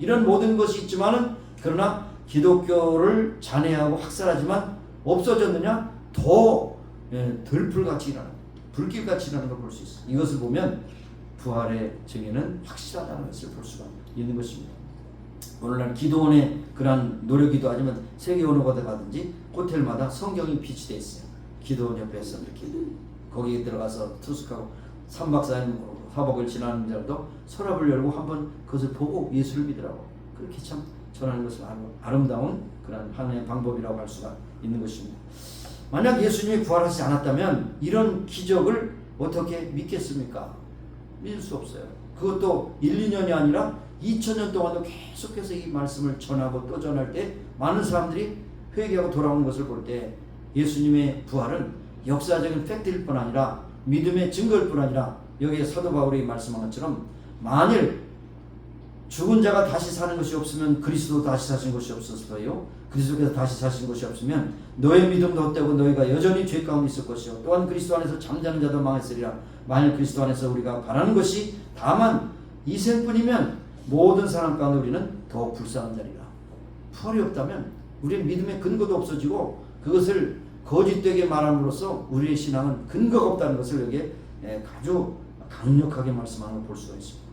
이런 모든 것이 있지만은, 그러나 기독교를 잔해하고 학살하지만 없어졌느냐? 더 들불같이 일어나는, 불길같이 일어나는 걸 볼 수 있어요. 이것을 보면 부활의 증인은 확실하다는 것을 볼 수가 있는 것입니다. 오늘날 기도원의 그러한 노력이도 하지만 세계 어느 곳에 가든지 호텔마다 성경이 비치되어 있어요. 기도원 옆에서 이렇게 거기에 들어가서 투숙하고 3박 4일 화복을 지나는 자도 서랍을 열고 한번 그것을 보고 예수를 믿으라고, 그렇게 참 전하는 것은 아름다운 그런 하나의 방법이라고 할 수가 있는 것입니다. 만약 예수님이 부활하지 않았다면 이런 기적을 어떻게 믿겠습니까? 믿을 수 없어요. 그것도 1, 2년이 아니라 2000년 동안도 계속해서 이 말씀을 전하고 또 전할 때 많은 사람들이 회개하고 돌아오는 것을 볼 때 예수님의 부활은 역사적인 팩트일 뿐 아니라 믿음의 증거일 뿐 아니라, 여기에 사도 바울이 말씀한 것처럼 만일 죽은 자가 다시 사는 것이 없으면 그리스도 다시 사신 것이 없었어요. 그리스도께서 다시 사신 것이 없으면 너의 믿음도 헛되고 너희가 여전히 죄 가운데 있을 것이요. 또한 그리스도 안에서 잠자는 자도 망했으리라. 만일 그리스도 안에서 우리가 바라는 것이 다만 이 생뿐이면 모든 사람 가운데 우리는 더 불쌍한 자리라. 부활이 없다면 우리의 믿음의 근거도 없어지고, 그것을 거짓되게 말함으로써 우리의 신앙은 근거가 없다는 것을 여기에 아주 강력하게 말씀하는 걸 볼 수가 있습니다.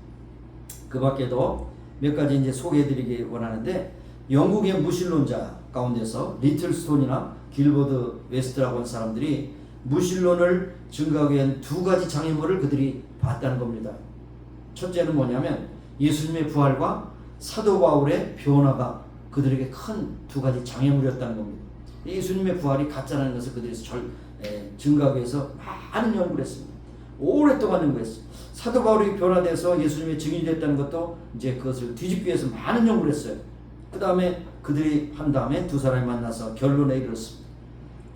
그 밖에도 몇 가지 이제 소개해드리기 원하는데, 영국의 무신론자 가운데서 리틀스톤이나 길버드 웨스트라고 하는 사람들이 무신론을 증거하기 위한 두 가지 장애물을 그들이 봤다는 겁니다. 첫째는 뭐냐면 예수님의 부활과 사도 바울의 변화가 그들에게 큰 두 가지 장애물이었다는 겁니다. 예수님의 부활이 가짜라는 것을 그들이 증거하기 위해서 많은 연구를 했습니다. 오랫동안 연구했어요. 사도 바울이 변화돼서 예수님의 증인이 됐다는 것도 이제 그것을 뒤집기 위해서 많은 연구를 했어요. 그 다음에 그들이 한 다음에 두 사람이 만나서 결론에 이르렀습니다.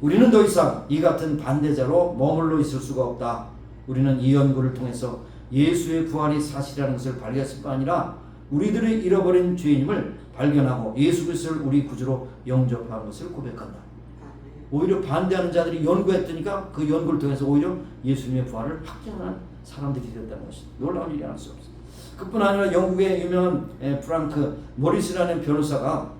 우리는 더 이상 이 같은 반대자로 머물러 있을 수가 없다. 우리는 이 연구를 통해서 예수의 부활이 사실이라는 것을 발견했을 뿐 아니라 우리들의 잃어버린 죄인임을 발견하고 예수 그리스도를 우리 구주로 영접한 것을 고백한다. 오히려 반대하는 자들이 연구했으니까 그 연구를 통해서 오히려 예수님의 부활을 확증하는 사람들이 되었다는 것이 놀라운 일이 아닐 수 없습니다. 그뿐 아니라 영국의 유명한 프랑크 모리스라는 변호사가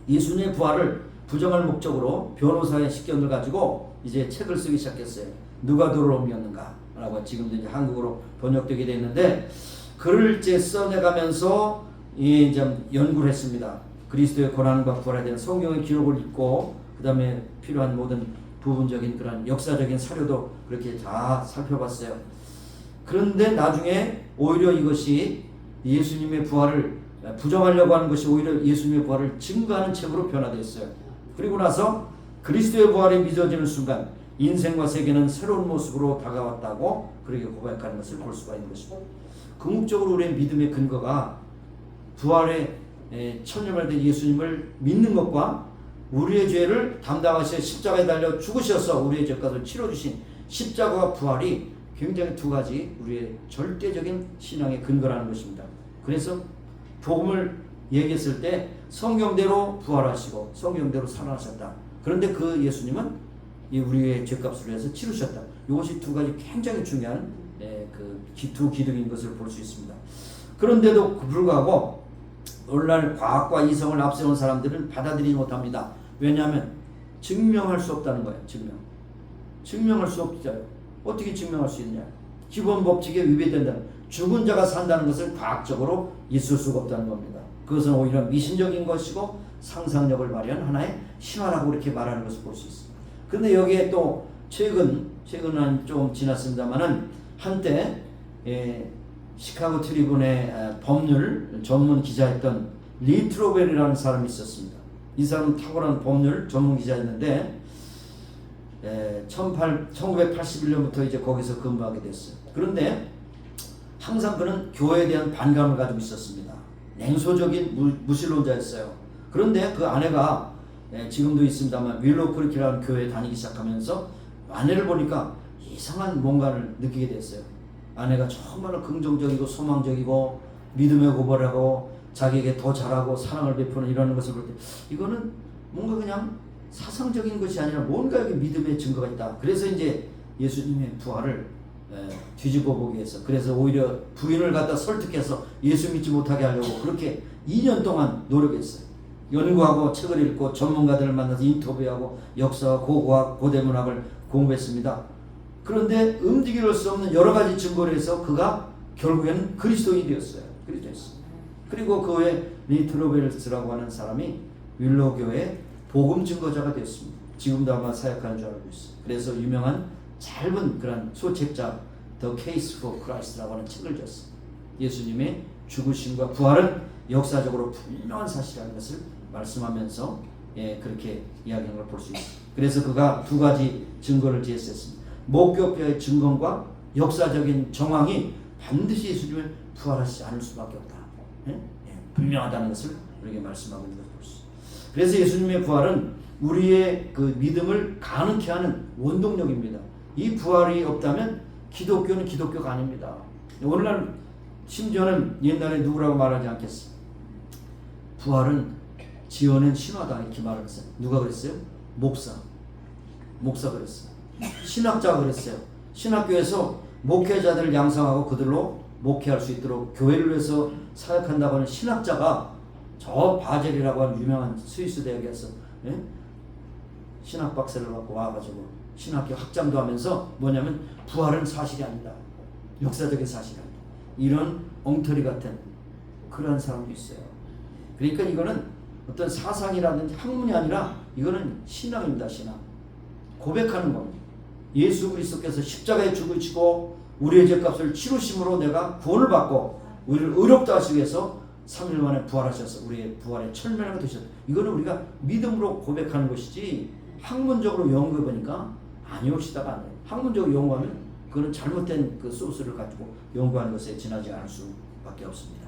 예수님의 부활을 부정할 목적으로 변호사의 식견을 가지고 이제 책을 쓰기 시작했어요. 누가 도를 옮겼는가 라고 지금도 이제 한국어로 번역되게 되어 있는데, 글을 이제 써내가면서 이제 연구를 했습니다. 그리스도의 고난과 부활에 대한 성경의 기록을 읽고, 그 다음에 필요한 모든 부분적인 그런 역사적인 사료도 그렇게 다 살펴봤어요. 그런데 나중에 오히려 이것이 예수님의 부활을 부정하려고 하는 것이 오히려 예수님의 부활을 증거하는 책으로 변화됐어요. 그리고 나서 그리스도의 부활이 믿어지는 순간 인생과 세계는 새로운 모습으로 다가왔다고 그렇게 고백하는 것을 볼 수가 있는 것입니다. 궁극적으로 우리의 믿음의 근거가 부활의 천년만에 예수님을 믿는 것과 우리의 죄를 담당하셔 십자가에 달려 죽으셔서 우리의 죄값을 치러주신 십자가와 부활이 굉장히 두 가지 우리의 절대적인 신앙의 근거라는 것입니다. 그래서 복음을 얘기했을 때 성경대로 부활하시고 성경대로 살아나셨다. 그런데 그 예수님은 우리의 죄값을 위해서 치르셨다. 이것이 두 가지 굉장히 중요한 두 기둥인 것을 볼 수 있습니다. 그런데도 불구하고 오늘날 과학과 이성을 앞세운 사람들은 받아들이지 못합니다. 왜냐하면 증명할 수 없다는 거예요. 증명할 수 없잖아요. 어떻게 증명할 수 있냐? 기본 법칙에 위배된다. 죽은 자가 산다는 것은 과학적으로 있을 수가 없다는 겁니다. 그것은 오히려 미신적인 것이고 상상력을 발휘한 하나의 신화라고 이렇게 말하는 것을 볼 수 있습니다. 그런데 여기에 또 최근은 좀 지났습니다만은 한때 시카고 트리뷴의 법률 전문 기자였던 리 트로벨이라는 사람이 있었습니다. 이 사람은 탁월한 법률 전문 기자였는데 1981년부터 이제 거기서 근무하게 됐어요. 그런데 항상 그는 교회에 대한 반감을 가지고 있었습니다. 냉소적인 무신론자였어요. 그런데 그 아내가 지금도 있습니다만 윌로우 크리크라는 교회에 다니기 시작하면서 아내를 보니까 이상한 뭔가를 느끼게 됐어요. 아내가 정말로 긍정적이고 소망적이고 믿음의 고발하고 자기에게 더 잘하고 사랑을 베푸는 이러는 것을 볼 때 이거는 뭔가 그냥 사상적인 것이 아니라 뭔가 여기 믿음의 증거가 있다. 그래서 이제 예수님의 부활을 뒤집어 보기 위해서 그래서 오히려 부인을 갖다 설득해서 예수 믿지 못하게 하려고 그렇게 2년 동안 노력했어요. 연구하고 책을 읽고 전문가들을 만나서 인터뷰하고 역사와 고고학, 고대문학을 공부했습니다. 그런데 움직일 수 없는 여러 가지 증거를 해서 그가 결국에는 그리스도인이 되었어요. 그리고 그 후에 리 트로벨스라고 하는 사람이 윌로우 교회의 복음 증거자가 되었습니다. 지금도 아마 사역하는 줄 알고 있어요. 그래서 유명한 짧은 그런 소책자 The Case for Christ라고 하는 책을 줬어요. 예수님의 죽으심과 부활은 역사적으로 분명한 사실이라는 것을 말씀하면서 그렇게 이야기하는 걸 볼 수 있습니다. 그래서 그가 두 가지 증거를 제시했습니다. 목격자의 증거과 역사적인 정황이 반드시 예수님을 부활하시지 않을 수밖에 없다. 분명하다는 것을 우리에게 말씀하고 있는 것을 볼 수 있습니다. 그래서 예수님의 부활은 우리의 그 믿음을 가능케 하는 원동력입니다. 이 부활이 없다면 기독교는 기독교가 아닙니다. 오늘날 심지어는 옛날에 누구라고 말하지 않겠어요. 부활은 지어낸 신화다 이렇게 말했어요. 누가 그랬어요? 목사 그랬어요. 신학자가 그랬어요. 신학교에서 목회자들을 양성하고 그들로 목회할 수 있도록 교회를 위해서 사역한다고 하는 신학자가 저 바젤이라고 하는 유명한 스위스 대학에서 신학 박사를 받고 와가지고 신학교 학장도 하면서 뭐냐면 부활은 사실이 아니다. 역사적인 사실이 아니다. 이런 엉터리 같은 그런 사람도 있어요. 그러니까 이거는 어떤 사상이라든지 학문이 아니라 이거는 신앙입니다. 신앙. 고백하는 겁니다. 예수 그리스도께서 십자가에 죽으시고 우리의 죄값을 치루심으로 내가 구원을 받고 우리를 의롭다 하시기 위해서 3일 만에 부활하셔서 우리의 부활의 천명이 되셨다. 이거는 우리가 믿음으로 고백하는 것이지 학문적으로 연구해보니까 아니옵시다가 아니에요. 학문적으로 연구하면 그거는 잘못된 그 소스를 가지고 연구하는 것에 지나지 않을 수밖에 없습니다.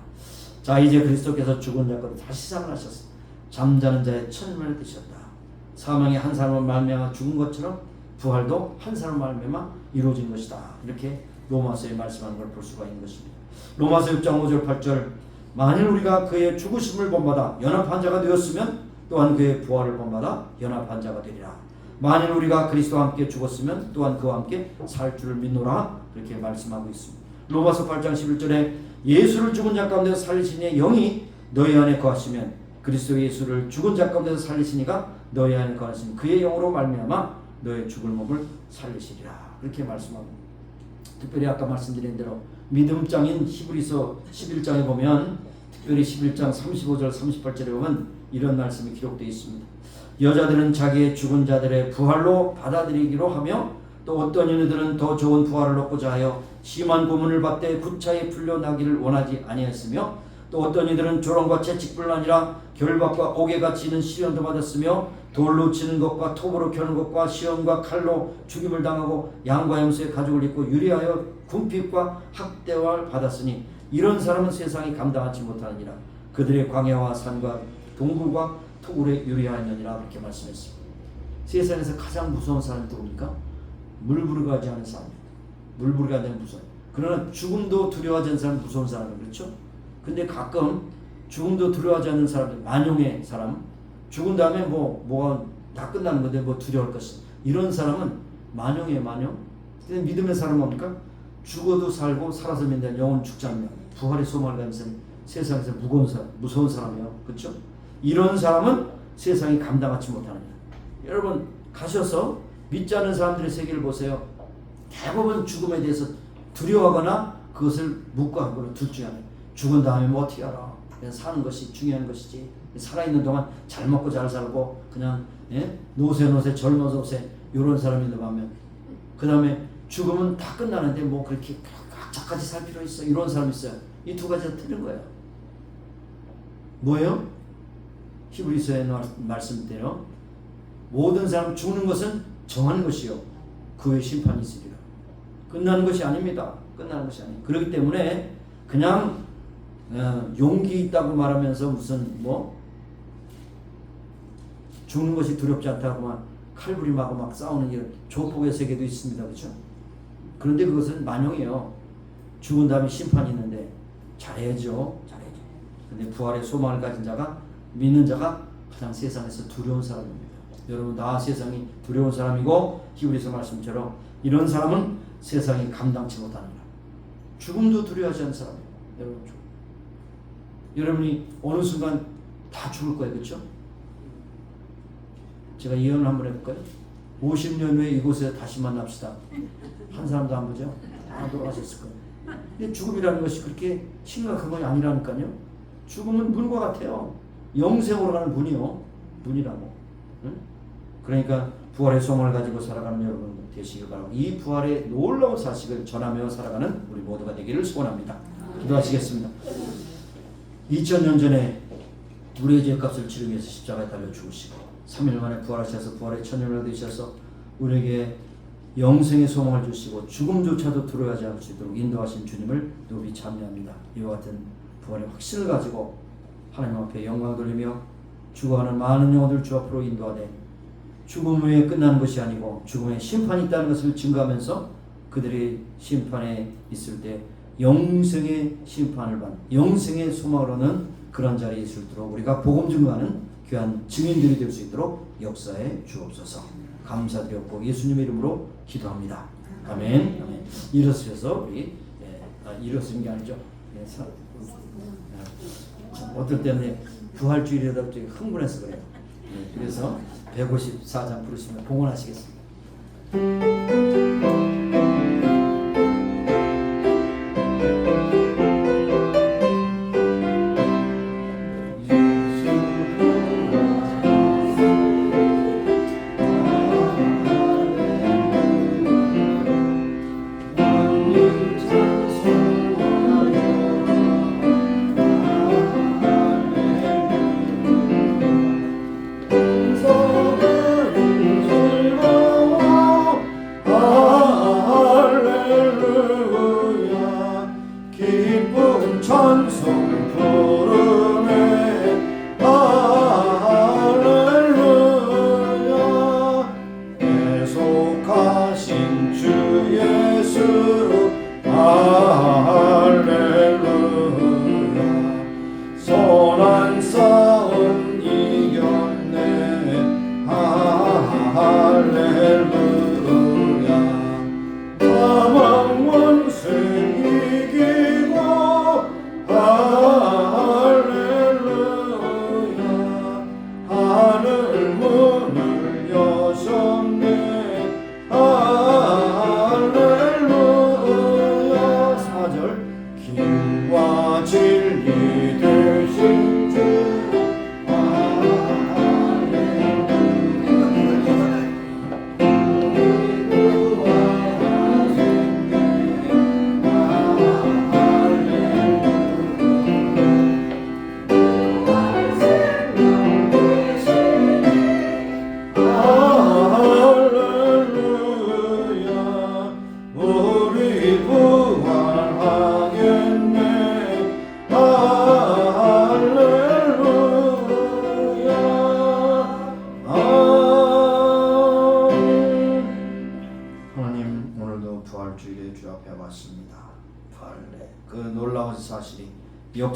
자, 이제 그리스도께서 죽은 자가 다시 살아나셨습니다. 잠자는 자의 천명이 되셨다. 사망이 한 사람을 말미암아 죽은 것처럼 부활도 한 사람을 말미암아 이루어진 것이다. 이렇게 로마서에 말씀하는 걸 볼 수가 있는 것입니다. 로마서 6장 5절 8절 만일 우리가 그의 죽으심을 본받아 연합한 자가 되었으면 또한 그의 부활을 본받아 연합한 자가 되리라. 만일 우리가 그리스도와 함께 죽었으면 또한 그와 함께 살 줄을 믿노라. 그렇게 말씀하고 있습니다. 로마서 8장 11절에 예수를 죽은 자 가운데서 살리신 이의 영이 너희 안에 거하시면 그리스도 예수를 죽은 자 가운데서 살리신 이가 너희 안에 거하신 그의 영으로 말미암아 너의 죽을 몸을 살리시리라. 그렇게 말씀합니다. 특별히 아까 말씀드린 대로 믿음장인 히브리서 11장에 보면 특별히 11장 35절 38절에 보면 이런 말씀이 기록되어 있습니다. 여자들은 자기의 죽은 자들의 부활로 받아들이기로 하며 또 어떤 여인들은 더 좋은 부활을 얻고자 하여 심한 고문을 받되 구차히 풀려나기를 원하지 아니하였으며 또 어떤 이들은 조롱과 채찍뿐 아니라 결박과 옥에가 치는 시련도 받았으며 돌로 치는 것과 톱으로 켜는 것과 시험과 칼로 죽임을 당하고 양과 염소의 가죽을 입고 유리하여 궁핍과 학대와 받았으니 이런 사람은 세상이 감당하지 못하느니라. 그들의 광야와 산과 동굴과 토굴에 유리하였느니라. 이렇게 말씀했습니다. 세상에서 가장 무서운 사람이 누굽니까? 물부르가지 않은 사람. 물부르가지 않은 무서워. 그러나 죽음도 두려워하지 않는 사람은 무서운 사람이에요. 그렇죠? 근데 가끔 죽음도 두려워하지 않는 사람들, 만용의 사람, 죽은 다음에 뭐가 다 끝나는 건데 뭐 두려울 것이. 이런 사람은 만용이에요, 만용. 근데 믿음의 사람은 뭡니까? 죽어도 살고 살아서 믿는 영혼 죽지 않는 부활의 소망을 가진 사람, 세상에서 무서운 사람이에요. 그렇죠? 이런 사람은 세상이 감당하지 못하느니라. 여러분 가셔서 믿지 않는 사람들의 세계를 보세요. 대부분 죽음에 대해서 두려워하거나 그것을 묵과하거나 둘 중에 하나예요. 죽은 다음에 뭐 어떻게 알아? 그냥 사는 것이 중요한 것이지. 살아있는 동안 잘 먹고 잘 살고 그냥 노세 젊어서 오세 이런 사람인데 보면 그 다음에 죽으면 다 끝나는데 뭐 그렇게 각자까지 살 필요 있어 이런 사람 있어요. 이 두 가지가 틀린 거예요. 뭐예요? 히브리서의 말씀대로 모든 사람 죽는 것은 정하는 것이요 그 후에 심판이 있으리라. 끝나는 것이 아닙니다. 끝나는 것이 아니에요. 그렇기 때문에 그냥 용기 있다고 말하면서 무슨 죽는 것이 두렵지 않다고만 칼부림하고 막 싸우는 이런 조폭의 세계도 있습니다. 그렇죠? 그런데 그것은 만용이에요. 죽은 다음에 심판이 있는데 잘해야죠. 근데 부활의 소망을 가진 자가 믿는 자가 가장 세상에서 두려운 사람입니다. 여러분 다 세상이 두려운 사람이고 히브리서 말씀처럼 이런 사람은 세상이 감당치 못하느니라. 죽음도 두려워하지 않는 사람이에요. 여러분이 어느 순간 다 죽을 거예요. 그렇죠? 제가 예언을 한번 해볼까요? 50년 후에 이곳에 다시 만납시다. 한 사람도 안 보죠? 다 돌아가셨을 거예요. 근데 죽음이라는 것이 그렇게 심각한 건 아니라니까요. 죽음은 문과 같아요. 영생으로 가는 문이라고. 응? 그러니까 부활의 소망을 가지고 살아가는 여러분 되시길 바라고 이 부활의 놀라운 사실을 전하며 살아가는 우리 모두가 되기를 소원합니다. 기도하시겠습니다. 2000년 전에 우리의 죄값을 치르기 위해서 십자가에 달려 죽으시고 3일 만에 부활하셔서 부활의 천년을 되셔서 우리에게 영생의 소망을 주시고 죽음조차도 두려워하지 않을 수 있도록 인도하신 주님을 높이 찬미합니다. 이와 같은 부활의 확신을 가지고 하나님 앞에 영광 돌리며 죽어가는 많은 영혼들 주 앞으로 인도하되 죽음 후에 끝나는 것이 아니고 죽음에 심판이 있다는 것을 증거하면서 그들이 심판에 있을 때 영생의 심판을 받는 영생의 소망으로는 그런 자리에 있을 수 있도록 우리가 복음 증거하는 귀한 증인들이 될 수 있도록 역사해 주옵소서. 감사드렸고 예수님의 이름으로 기도합니다. 아멘. 아멘. 일어서셔서 우리 일어서는 게 아니죠. 어떨 때는 부활주일이다 갑자기 흥분해서 그래요. 그래서 154장 부르시면 봉헌하시겠습니다.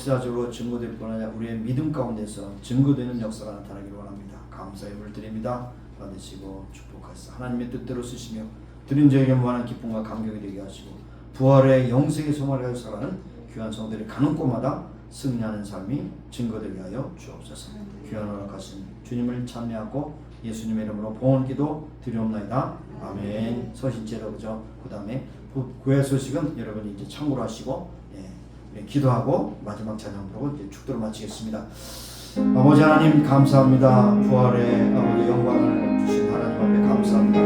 역사적으로 증거될 뿐 아니라 우리의 믿음 가운데서 증거되는 역사가 나타나기를 원합니다. 감사의 물드립니다. 받으시고 축복하시사 하나님의 뜻대로 쓰시며 드린 저에게 무한한 기쁨과 감격이 되게 하시고 부활의 영생의 소망을 가지고 살아가는 귀한 성도들이 가는 곳마다 승리하는 삶이 증거되게 하여 주옵소서. 귀한 허락하신 주님을 찬미하고 예수님의 이름으로 봉헌기도 드리옵나이다. 아멘. 서신제로 그죠. 그 다음에 구의 소식은 여러분이 이제 참고로 하시고 기도하고 마지막 찬양 부르고 이제 축도를 마치겠습니다. 아버지 하나님 감사합니다. 부활의 아버지 영광을 주신 하나님 앞에 감사합니다.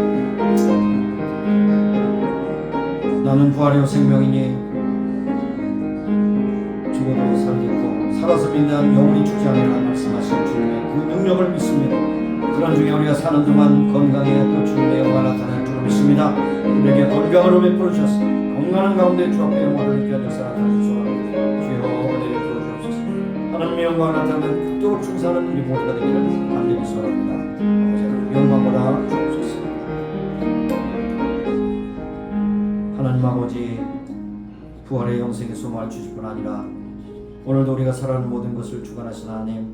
나는 부활의 생명이니 죽어도 살겠고 살아서 믿는 영원히 죽지 않으리라 말씀하신 주님의 그 능력을 믿습니다. 그런 중에 우리가 사는 동안 건강에 또 주님의 영광 나타날 줄을 믿습니다. 우리에게 건강으로 베풀어 주셔서 건강한 가운데 주 앞에 영광을 입게 하여 살아가는 소원합니다. 주여 은혜를 베풀어 주옵소서. 하나님의 영광 나타나는 극도로 충성하는 우리 모두가 되기를 간절히 소원합니다. 아버지 영광보다 주옵소서. 하나님 아버지 부활의 영생의 소망을 주실 뿐 아니라 오늘도 우리가 살아가는 모든 것을 주관하신 하나님,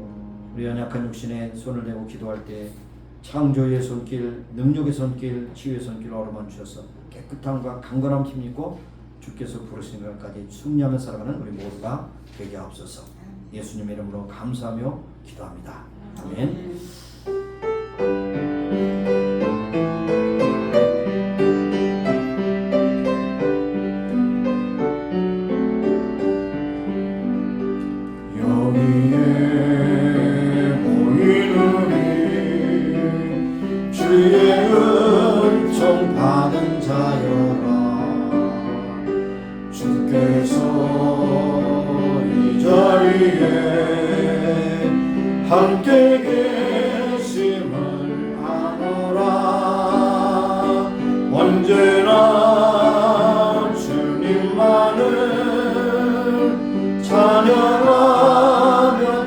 우리 연약한 육신에 손을 대고 기도할 때 창조의 손길, 능력의 손길, 치유의 손길 어루만 주셔서 깨끗함과 강건함 힘입고 주께서 부르시는 것까지 승리하며 살아가는 우리 모두가 되게 하옵소서. 예수님의 이름으로 감사하며 기도합니다. 아멘.
함께 계심을 아노라. 언제나 주님만을 찬양하며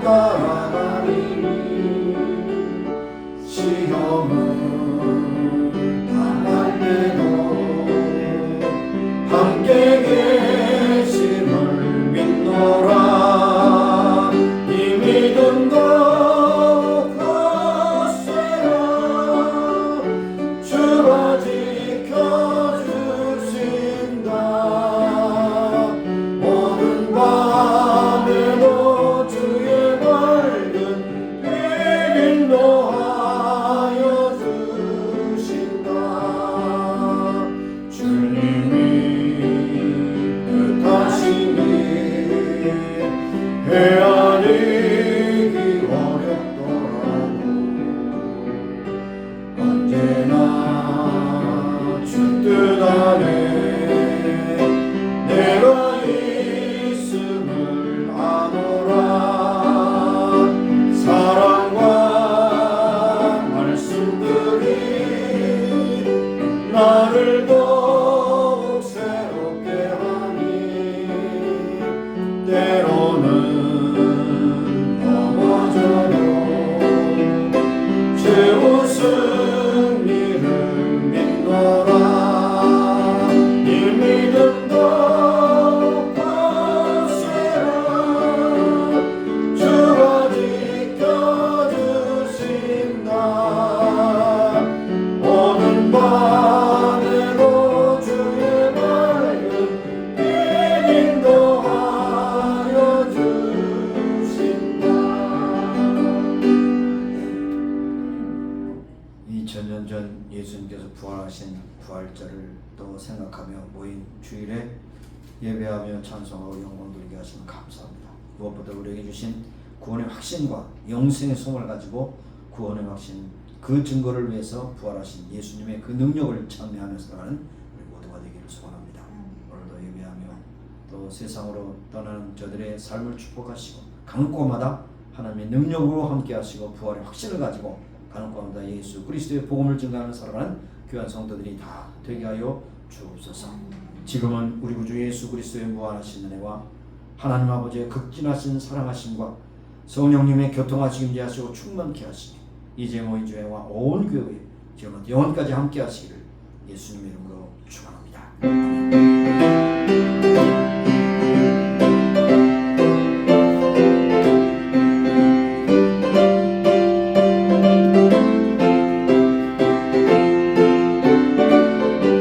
따라가리니 시험을 당할 때도 함께 계심을 믿노라. 헤아리기 어렵더라도 언제나 주 뜻 안에 내가 있음을 아노라. 사랑과 말씀들이 나를 더욱 새롭게 하니 때로는 승리를 믿노라. 이 믿음도 확실한 주가 지켜주신다. 오는 밤에도 주의 밝은 빛 인도하여 주신다.
2000년 전 예수님께서 부활하신 부활절을 또 생각하며 모인 주일에 예배하며 찬송하고 영광 돌리게 하시면 감사합니다. 무엇보다 우리에게 주신 구원의 확신과 영생의 소망을 가지고 구원의 확신, 그 증거를 위해서 부활하신 예수님의 그 능력을 찬미하며 살아가는 우리 모두가 되기를 소원합니다. 오늘도 예배하며 또 세상으로 떠나는 저들의 삶을 축복하시고 가는 곳마다 하나님의 능력으로 함께 하시고 부활의 확신을 가지고 가는 곳마다 예수 그리스도의 복음을 증거하며 살아가는 귀한 성도들이 다 되게 하여 주옵소서. 지금은 우리 구주 예수 그리스도의 무한하신 은혜와 하나님 아버지의 극진하신 사랑하심과 성령님의 교통하시기 임재하시고 충만케 하시니 이제 모인 교회와 온 교회 지금은 영원까지 함께 하시기를 예수님의 이름으로 축원합니다.